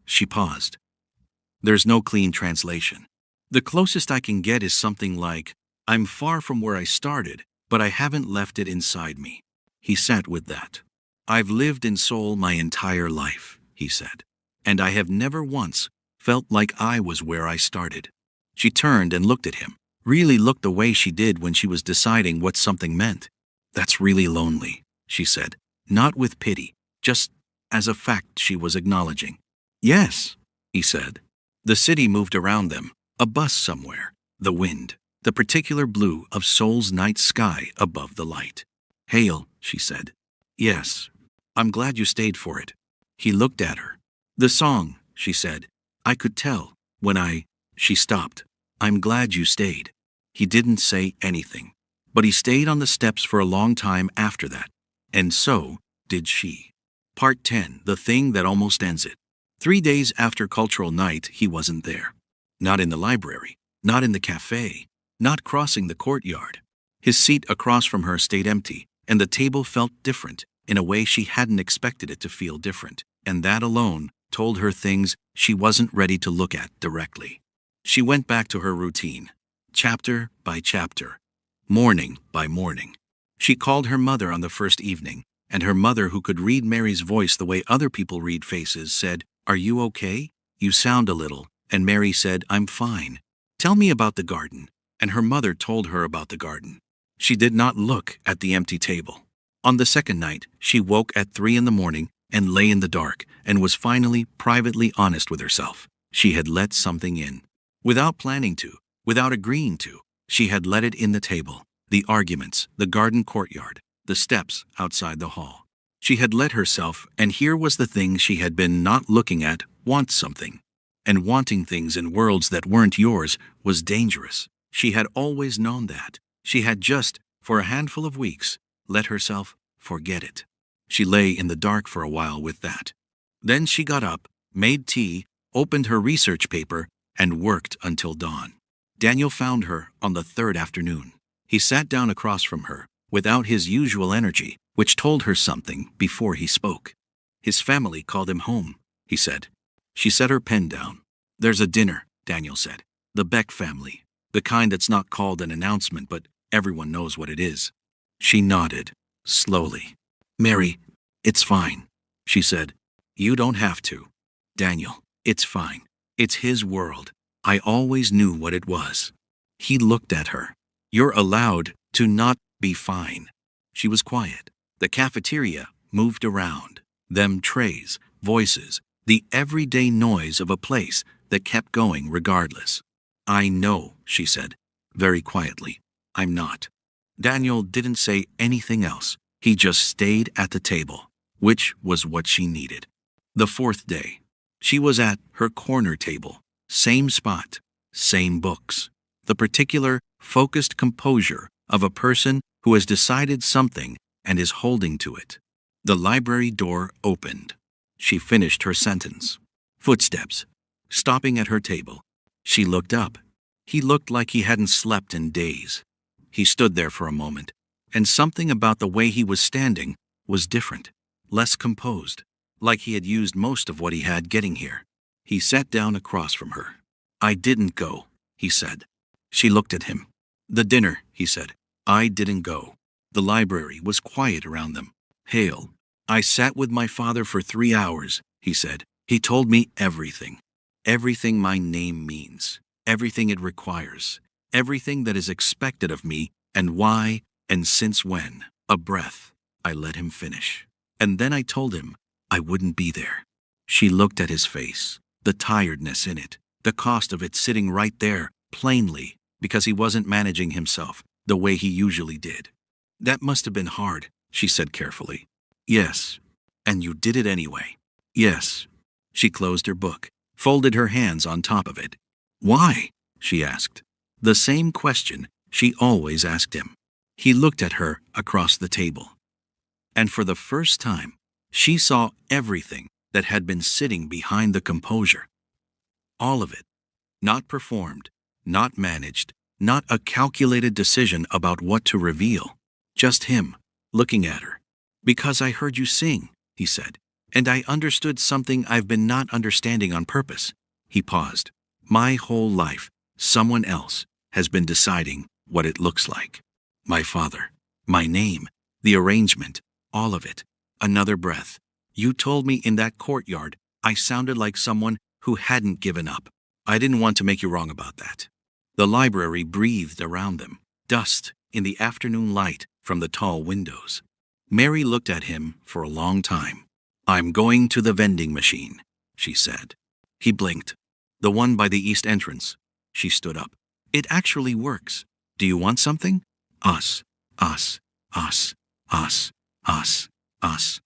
She paused. "There's no clean translation. The closest I can get is something like, 'I'm far from where I started, but I haven't left it inside me.'" He sat with that. "I've lived in Seoul my entire life," he said, "and I have never once felt like I was where I started." She turned and looked at him, really looked the way she did when she was deciding what something meant. "That's really lonely," she said, not with pity, just as a fact she was acknowledging. "Yes," he said. The city moved around them, a bus somewhere, the wind, the particular blue of Seoul's night sky above the light. "Hail," she said. "Yes. I'm glad you stayed for it." He looked at her. "The song," she said. "I could tell when She stopped. "I'm glad you stayed." He didn't say anything, but he stayed on the steps for a long time after that, and so did she. Part 10, the thing that almost ends it. 3 days after cultural night, he wasn't there. Not in the library, not in the cafe, not crossing the courtyard. His seat across from her stayed empty, and the table felt different in a way she hadn't expected it to feel different, and that alone told her things she wasn't ready to look at directly. She went back to her routine, chapter by chapter, morning by morning. She called her mother on the first evening, and her mother, who could read Mary's voice the way other people read faces, said, "Are you okay? You sound a little." And Mary said, "I'm fine. Tell me about the garden." And her mother told her about the garden. She did not look at the empty table. On the second night, she woke at 3 in the morning and lay in the dark and was finally privately honest with herself. She had let something in. Without planning to, without agreeing to, she had let it in the table, the arguments, the garden courtyard, the steps outside the hall. She had let herself, and here was the thing she had been not looking at, want something. And wanting things in worlds that weren't yours was dangerous. She had always known that. She had just, for a handful of weeks, let herself forget it. She lay in the dark for a while with that. Then she got up, made tea, opened her research paper, and worked until dawn. Daniel found her on the 3rd afternoon. He sat down across from her, without his usual energy, which told her something before he spoke. "His family called him home," he said. She set her pen down. "There's a dinner," Daniel said. "The Beck family. The kind that's not called an announcement, but everyone knows what it is." She nodded, slowly. "Mary, it's fine," she said. "You don't have to." "Daniel, it's fine. It's his world. I always knew what it was." He looked at her. "You're allowed to not be fine." She was quiet. The cafeteria moved around. Them trays, voices, the everyday noise of a place that kept going regardless. I know, she said, very quietly. I'm not. Daniel didn't say anything else. He just stayed at the table, which was what she needed. The fourth day, she was at her corner table. Same spot, same books. The particular, focused composure of a person who has decided something and is holding to it. The library door opened. She finished her sentence. Footsteps. Stopping at her table. She looked up. He looked like he hadn't slept in days. He stood there for a moment, and something about the way he was standing was different, less composed, like he had used most of what he had getting here. He sat down across from her. I didn't go, he said. She looked at him. The dinner, he said. I didn't go. The library was quiet around them. Hale. I sat with my father for 3 hours, he said. He told me everything. Everything my name means. Everything it requires. Everything that is expected of me, and why, and since when. A breath. I let him finish. And then I told him I wouldn't be there. She looked at his face, the tiredness in it, the cost of it sitting right there, plainly, because he wasn't managing himself the way he usually did. That must have been hard, she said carefully. Yes. And you did it anyway. Yes. She closed her book, folded her hands on top of it. Why? She asked. The same question she always asked him. He looked at her across the table. And for the first time, she saw everything that had been sitting behind the composure. All of it. Not performed, not managed, not a calculated decision about what to reveal. Just him, looking at her. Because I heard you sing, he said, and I understood something I've been not understanding on purpose. He paused. My whole life, someone else has been deciding what it looks like. My father, my name, the arrangement, all of it. Another breath. You told me in that courtyard I sounded like someone who hadn't given up. I didn't want to make you wrong about that. The library breathed around them, dust in the afternoon light from the tall windows. Mary looked at him for a long time. I'm going to the vending machine, she said. He blinked. The one by the east entrance. She stood up. It actually works. Do you want something? Us, us, us, us, us, us.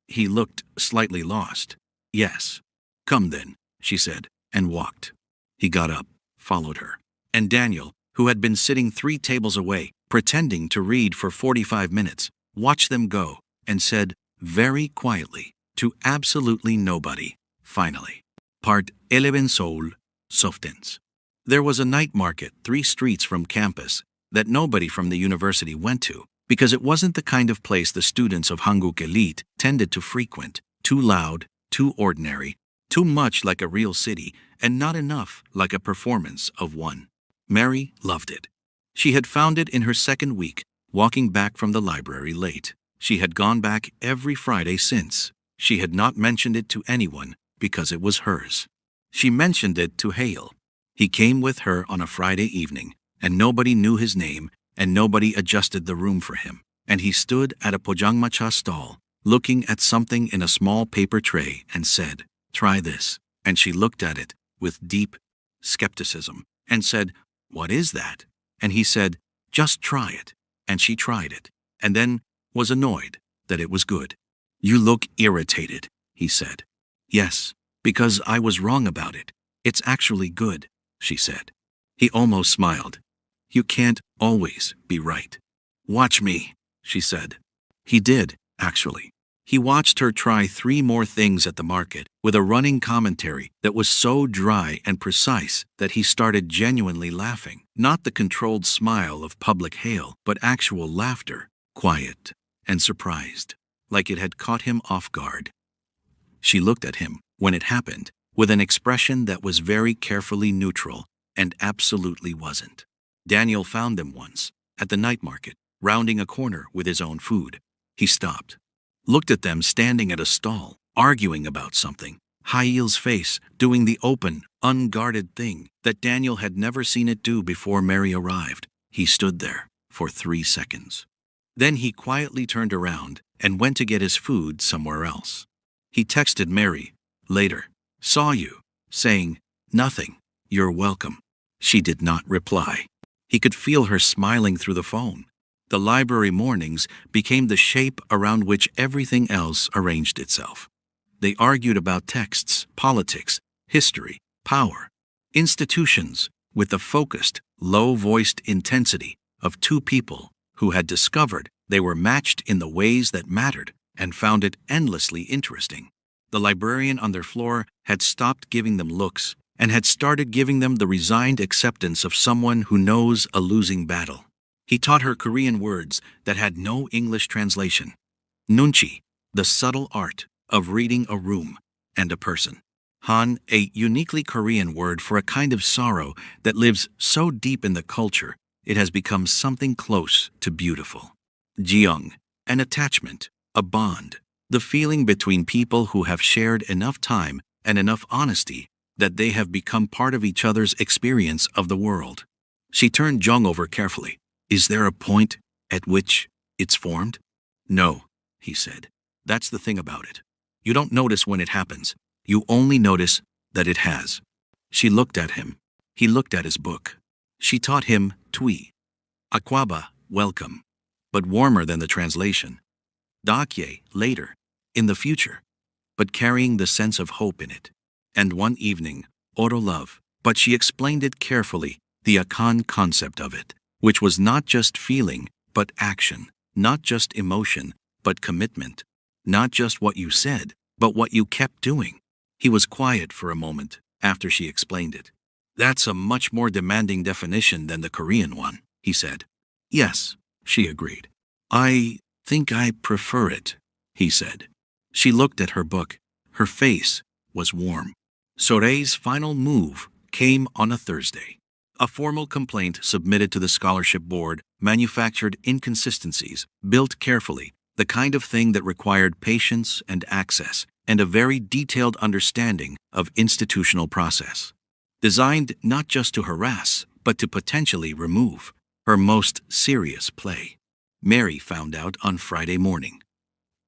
He looked slightly lost. Yes. Come then, she said, and walked. He got up, followed her. And Daniel, who had been sitting 3 tables away, pretending to read for 45 minutes, watched them go and said very quietly to absolutely nobody, finally, Part 11 Seoul, Softens. There was a night market 3 streets from campus that nobody from the university went to because it wasn't the kind of place the students of Hanguk elite tended to frequent, too loud, too ordinary, too much like a real city, and not enough like a performance of one. Mary loved it. She had found it in her second week, walking back from the library late. She had gone back every Friday since. She had not mentioned it to anyone because it was hers. She mentioned it to Hale. He came with her on a Friday evening, and nobody knew his name, and nobody adjusted the room for him. And he stood at a pojangmacha stall, looking at something in a small paper tray, and said, "Try this." And she looked at it with deep skepticism and said, "What is that?" And he said, "Just try it." And she tried it, and then was annoyed that it was good. "You look irritated," he said. "Yes, because I was wrong about it. It's actually good," she said. He almost smiled. "You can't always be right." "Watch me," she said. He did, actually. He watched her try 3 more things at the market with a running commentary that was so dry and precise that he started genuinely laughing. Not the controlled smile of public hail, but actual laughter, quiet and surprised, like it had caught him off guard. She looked at him, when it happened, with an expression that was very carefully neutral and absolutely wasn't. Daniel found them once, at the night market, rounding a corner with his own food. He stopped, looked at them standing at a stall, arguing about something, Hail's face doing the open, unguarded thing that Daniel had never seen it do before Mary arrived. He stood there for 3 seconds. Then he quietly turned around and went to get his food somewhere else. He texted Mary later, "Saw you," saying, "Nothing, you're welcome." She did not reply. He could feel her smiling through the phone. The library mornings became the shape around which everything else arranged itself. They argued about texts, politics, history, power, institutions, with the focused, low-voiced intensity of two people who had discovered they were matched in the ways that mattered and found it endlessly interesting. The librarian on their floor had stopped giving them looks and had started giving them the resigned acceptance of someone who knows a losing battle. He taught her Korean words that had no English translation. Nunchi, the subtle art of reading a room and a person. Han, a uniquely Korean word for a kind of sorrow that lives so deep in the culture it has become something close to beautiful. Jeong, an attachment, a bond, the feeling between people who have shared enough time and enough honesty that they have become part of each other's experience of the world. She turned Jung over carefully. "Is there a point at which it's formed?" "No," he said. "That's the thing about it. You don't notice when it happens. You only notice that it has." She looked at him. He looked at his book. She taught him Tui. Akwaba, welcome, but warmer than the translation. Dakye, later, in the future, but carrying the sense of hope in it. And one evening, Oro love, but she explained it carefully, the Akan concept of it, which was not just feeling, but action, not just emotion, but commitment, not just what you said, but what you kept doing. He was quiet for a moment after she explained it. "That's a much more demanding definition than the Korean one," he said. "Yes," she agreed. "I think I prefer it," he said. She looked at her book. Her face was warm. Sorei's final move came on a Thursday. A formal complaint submitted to the scholarship board manufactured inconsistencies, built carefully, the kind of thing that required patience and access, and a very detailed understanding of institutional process. Designed not just to harass, but to potentially remove her most serious play. Mary found out on Friday morning.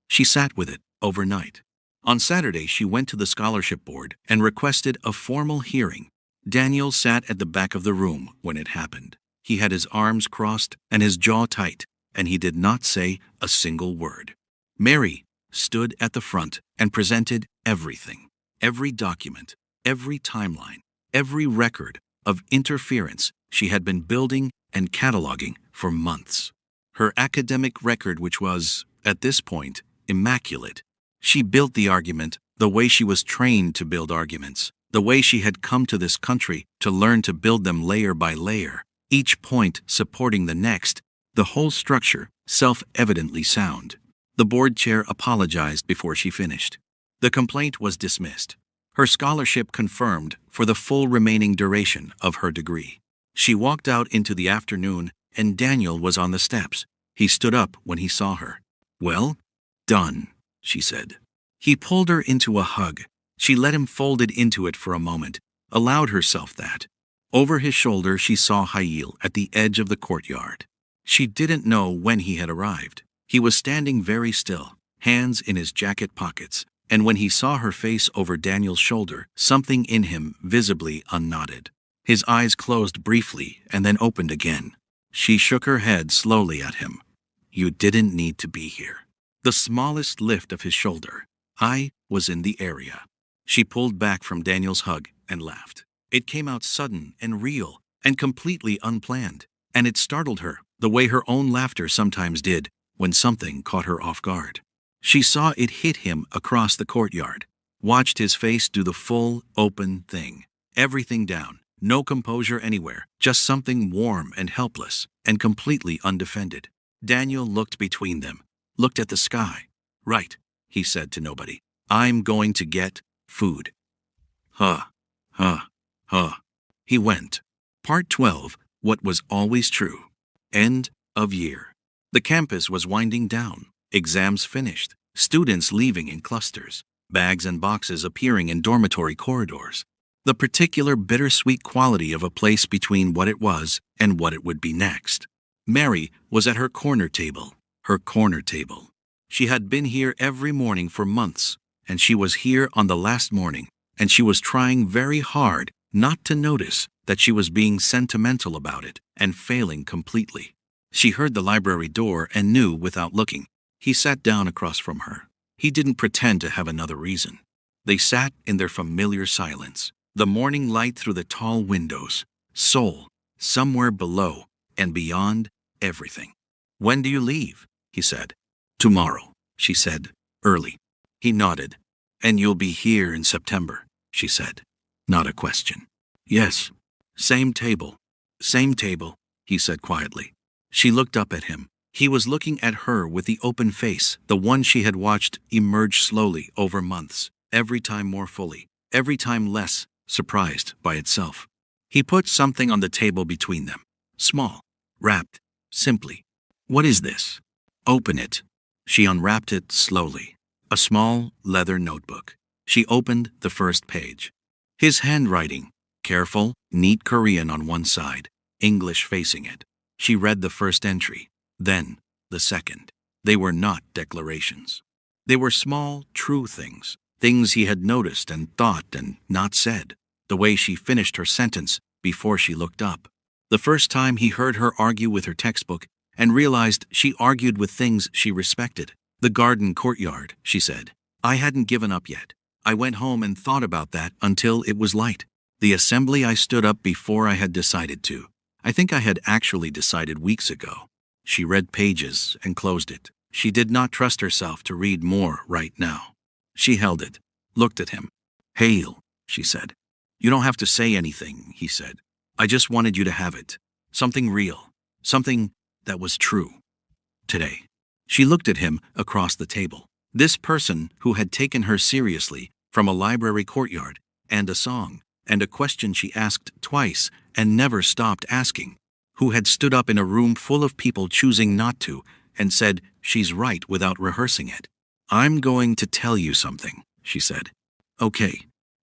She sat with it overnight. On Saturday, she went to the scholarship board and requested a formal hearing. Daniel sat at the back of the room when it happened. He had his arms crossed and his jaw tight, and he did not say a single word. Mary stood at the front and presented everything, every document, every timeline, every record of interference she had been building and cataloging for months. Her academic record, which was, at this point, immaculate. She built the argument the way she was trained to build arguments, the way she had come to this country to learn to build them layer by layer, each point supporting the next, the whole structure self-evidently sound. The board chair apologized before she finished. The complaint was dismissed. Her scholarship confirmed for the full remaining duration of her degree. She walked out into the afternoon, and Daniel was on the steps. He stood up when he saw her. "Well, done," she said. He pulled her into a hug. She let him folded into it for a moment, allowed herself that. Over his shoulder she saw Heir at the edge of the courtyard. She didn't know when he had arrived. He was standing very still, hands in his jacket pockets, and when he saw her face over Daniel's shoulder, something in him visibly unknotted. His eyes closed briefly and then opened again. She shook her head slowly at him. "You didn't need to be here." The smallest lift of his shoulder. "I was in the area." She pulled back from Daniel's hug and laughed. It came out sudden and real and completely unplanned, and it startled her the way her own laughter sometimes did when something caught her off guard. She saw it hit him across the courtyard, watched his face do the full, open thing. Everything down, no composure anywhere, just something warm and helpless and completely undefended. Daniel looked between them, looked at the sky. "Right," he said to nobody. "I'm going to get food." Huh, huh, huh. He went. Part 12, What Was Always True. End of year. The campus was winding down. Exams finished. Students leaving in clusters. Bags and boxes appearing in dormitory corridors. The particular bittersweet quality of a place between what it was and what it would be next. Mary was at her corner table, her corner table. She had been here every morning for months, and she was here on the last morning, and she was trying very hard not to notice that she was being sentimental about it and failing completely. She heard the library door and knew without looking. He sat down across from her. He didn't pretend to have another reason. They sat in their familiar silence, the morning light through the tall windows, Seoul, somewhere below and beyond everything. "When do you leave?" he said. "Tomorrow," she said, "early." He nodded. "And you'll be here in September," she said. Not a question. "Yes." Same table, he said quietly. She looked up at him. He was looking at her with the open face, the one she had watched emerge slowly over months, every time more fully, every time less surprised by itself. He put something on the table between them, small, wrapped, simply. "What is this?" "Open it." She unwrapped it slowly. A small leather notebook. She opened the first page. His handwriting, careful, neat Korean on one side, English facing it. She read the first entry, then the second. They were not declarations. They were small, true things, things he had noticed and thought and not said. The way she finished her sentence before she looked up. The first time he heard her argue with her textbook and realized she argued with things she respected. "The garden courtyard," she said. "I hadn't given up yet. I went home and thought about that until it was light. The assembly I stood up before I had decided to. I think I had actually decided weeks ago." She read pages and closed it. She did not trust herself to read more right now. She held it, looked at him. "Heir," she said. "You don't have to say anything," he said. "I just wanted you to have it. Something real. Something that was true. Today." She looked at him across the table. This person who had taken her seriously from a library courtyard and a song and a question she asked twice and never stopped asking, who had stood up in a room full of people choosing not to and said she's right without rehearsing it. "I'm going to tell you something," she said. "Okay.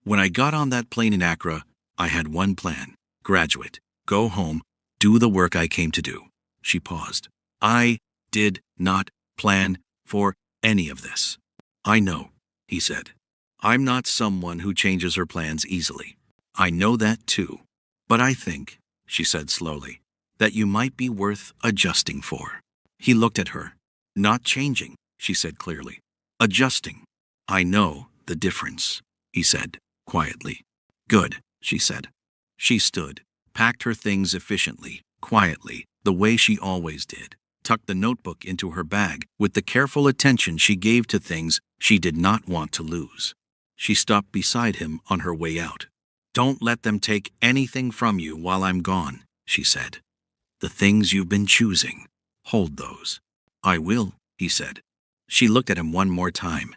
When I got on that plane in Accra, I had one plan. Graduate, go home, do the work I came to do." She paused. "I did not plan for any of this." "I know," he said. "I'm not someone who changes her plans easily. I know that too. But I think," she said slowly, "that you might be worth adjusting for." He looked at her. "Not changing," she said clearly. "Adjusting." "I know the difference," he said quietly. "Good," she said. She stood, packed her things efficiently, quietly, the way she always did, tucked the notebook into her bag with the careful attention she gave to things she did not want to lose. She stopped beside him on her way out. "Don't let them take anything from you while I'm gone," she said. "The things you've been choosing, hold those." "I will," he said. She looked at him one more time,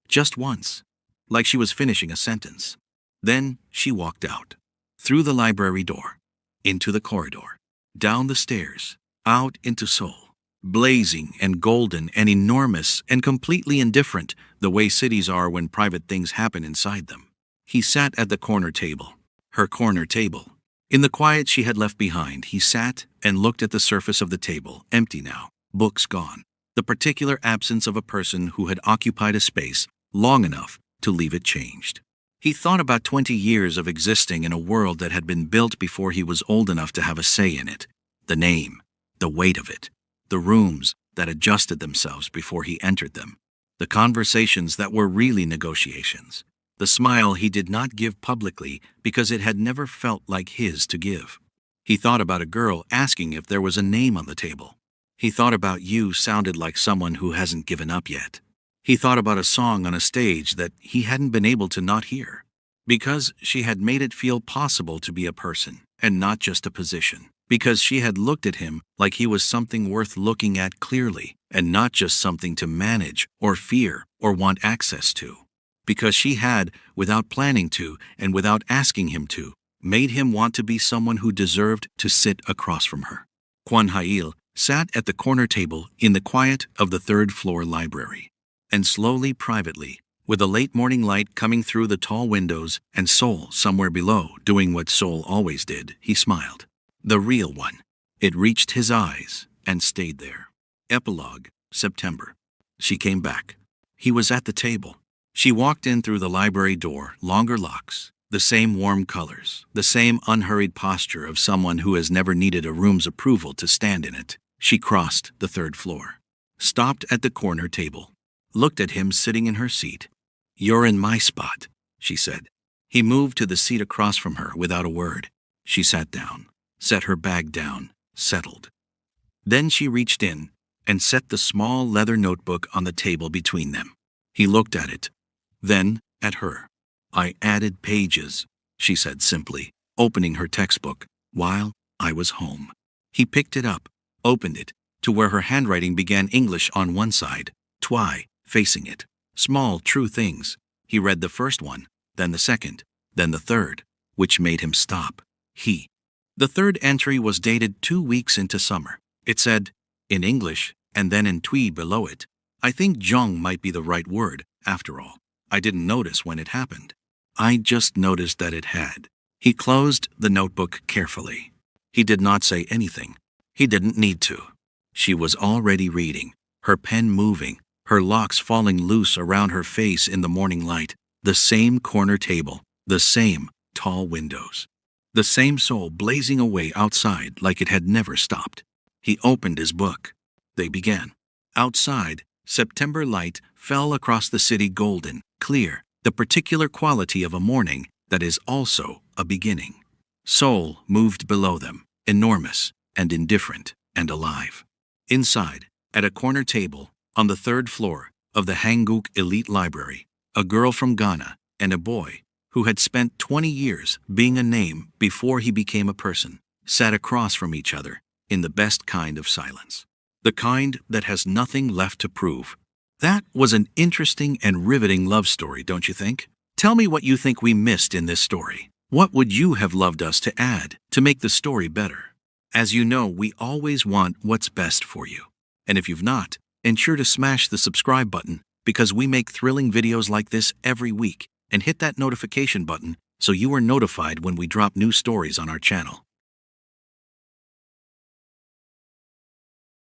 just once, like she was finishing a sentence. Then she walked out, through the library door, into the corridor, down the stairs, out into Seoul, blazing and golden and enormous and completely indifferent the way cities are when private things happen inside them. He sat at the corner table, her corner table. In the quiet she had left behind, he sat and looked at the surface of the table, empty now, books gone, the particular absence of a person who had occupied a space long enough to leave it changed. He thought about 20 years of existing in a world that had been built before he was old enough to have a say in it, the name, the weight of it, the rooms that adjusted themselves before he entered them, the conversations that were really negotiations, the smile he did not give publicly because it had never felt like his to give. He thought about a girl asking if there was a name on the table. He thought about "you" sounded like someone who hasn't given up yet. He thought about a song on a stage that he hadn't been able to not hear, because she had made it feel possible to be a person and not just a position, because she had looked at him like he was something worth looking at clearly and not just something to manage or fear or want access to, because she had, without planning to and without asking him to, made him want to be someone who deserved to sit across from her. Kwon Ha-il sat at the corner table in the quiet of the third-floor library. And slowly, privately, with a late morning light coming through the tall windows and Seoul somewhere below doing what Seoul always did, he smiled. The real one. It reached his eyes and stayed there. Epilogue. September. She came back. He was at the table. She walked in through the library door, longer locks, the same warm colors, the same unhurried posture of someone who has never needed a room's approval to stand in it. She crossed the third floor, stopped at the corner table, looked at him sitting in her seat. "You're in my spot," she said. He moved to the seat across from her without a word. She sat down, set her bag down, settled. Then she reached in and set the small leather notebook on the table between them. He looked at it, then at her. "I added pages," she said simply, opening her textbook, "while I was home." He picked it up, opened it, to where her handwriting began English on one side, Twy facing it. Small, true things. He read the first one, then the second, then the third, which made him stop. The third entry was dated 2 weeks into summer. It said, in English, and then in Twy below it, "I think Jong might be the right word, after all. I didn't notice when it happened. I just noticed that it had." He closed the notebook carefully. He did not say anything. He didn't need to. She was already reading, her pen moving, her locks falling loose around her face in the morning light. The same corner table, the same tall windows, the same soul blazing away outside like it had never stopped. He opened his book. They began. Outside, September light fell across the city golden, clear, the particular quality of a morning that is also a beginning. Seoul moved below them, enormous and indifferent and alive. Inside, at a corner table, on the third floor of the Hanguk Elite Library, a girl from Ghana and a boy who had spent 20 years being a name before he became a person, sat across from each other in the best kind of silence. The kind that has nothing left to prove. That was an interesting and riveting love story, don't you think? Tell me what you think we missed in this story. What would you have loved us to add to make the story better? As you know, we always want what's best for you. And if you've not, ensure to smash the subscribe button because we make thrilling videos like this every week, and hit that notification button so you are notified when we drop new stories on our channel.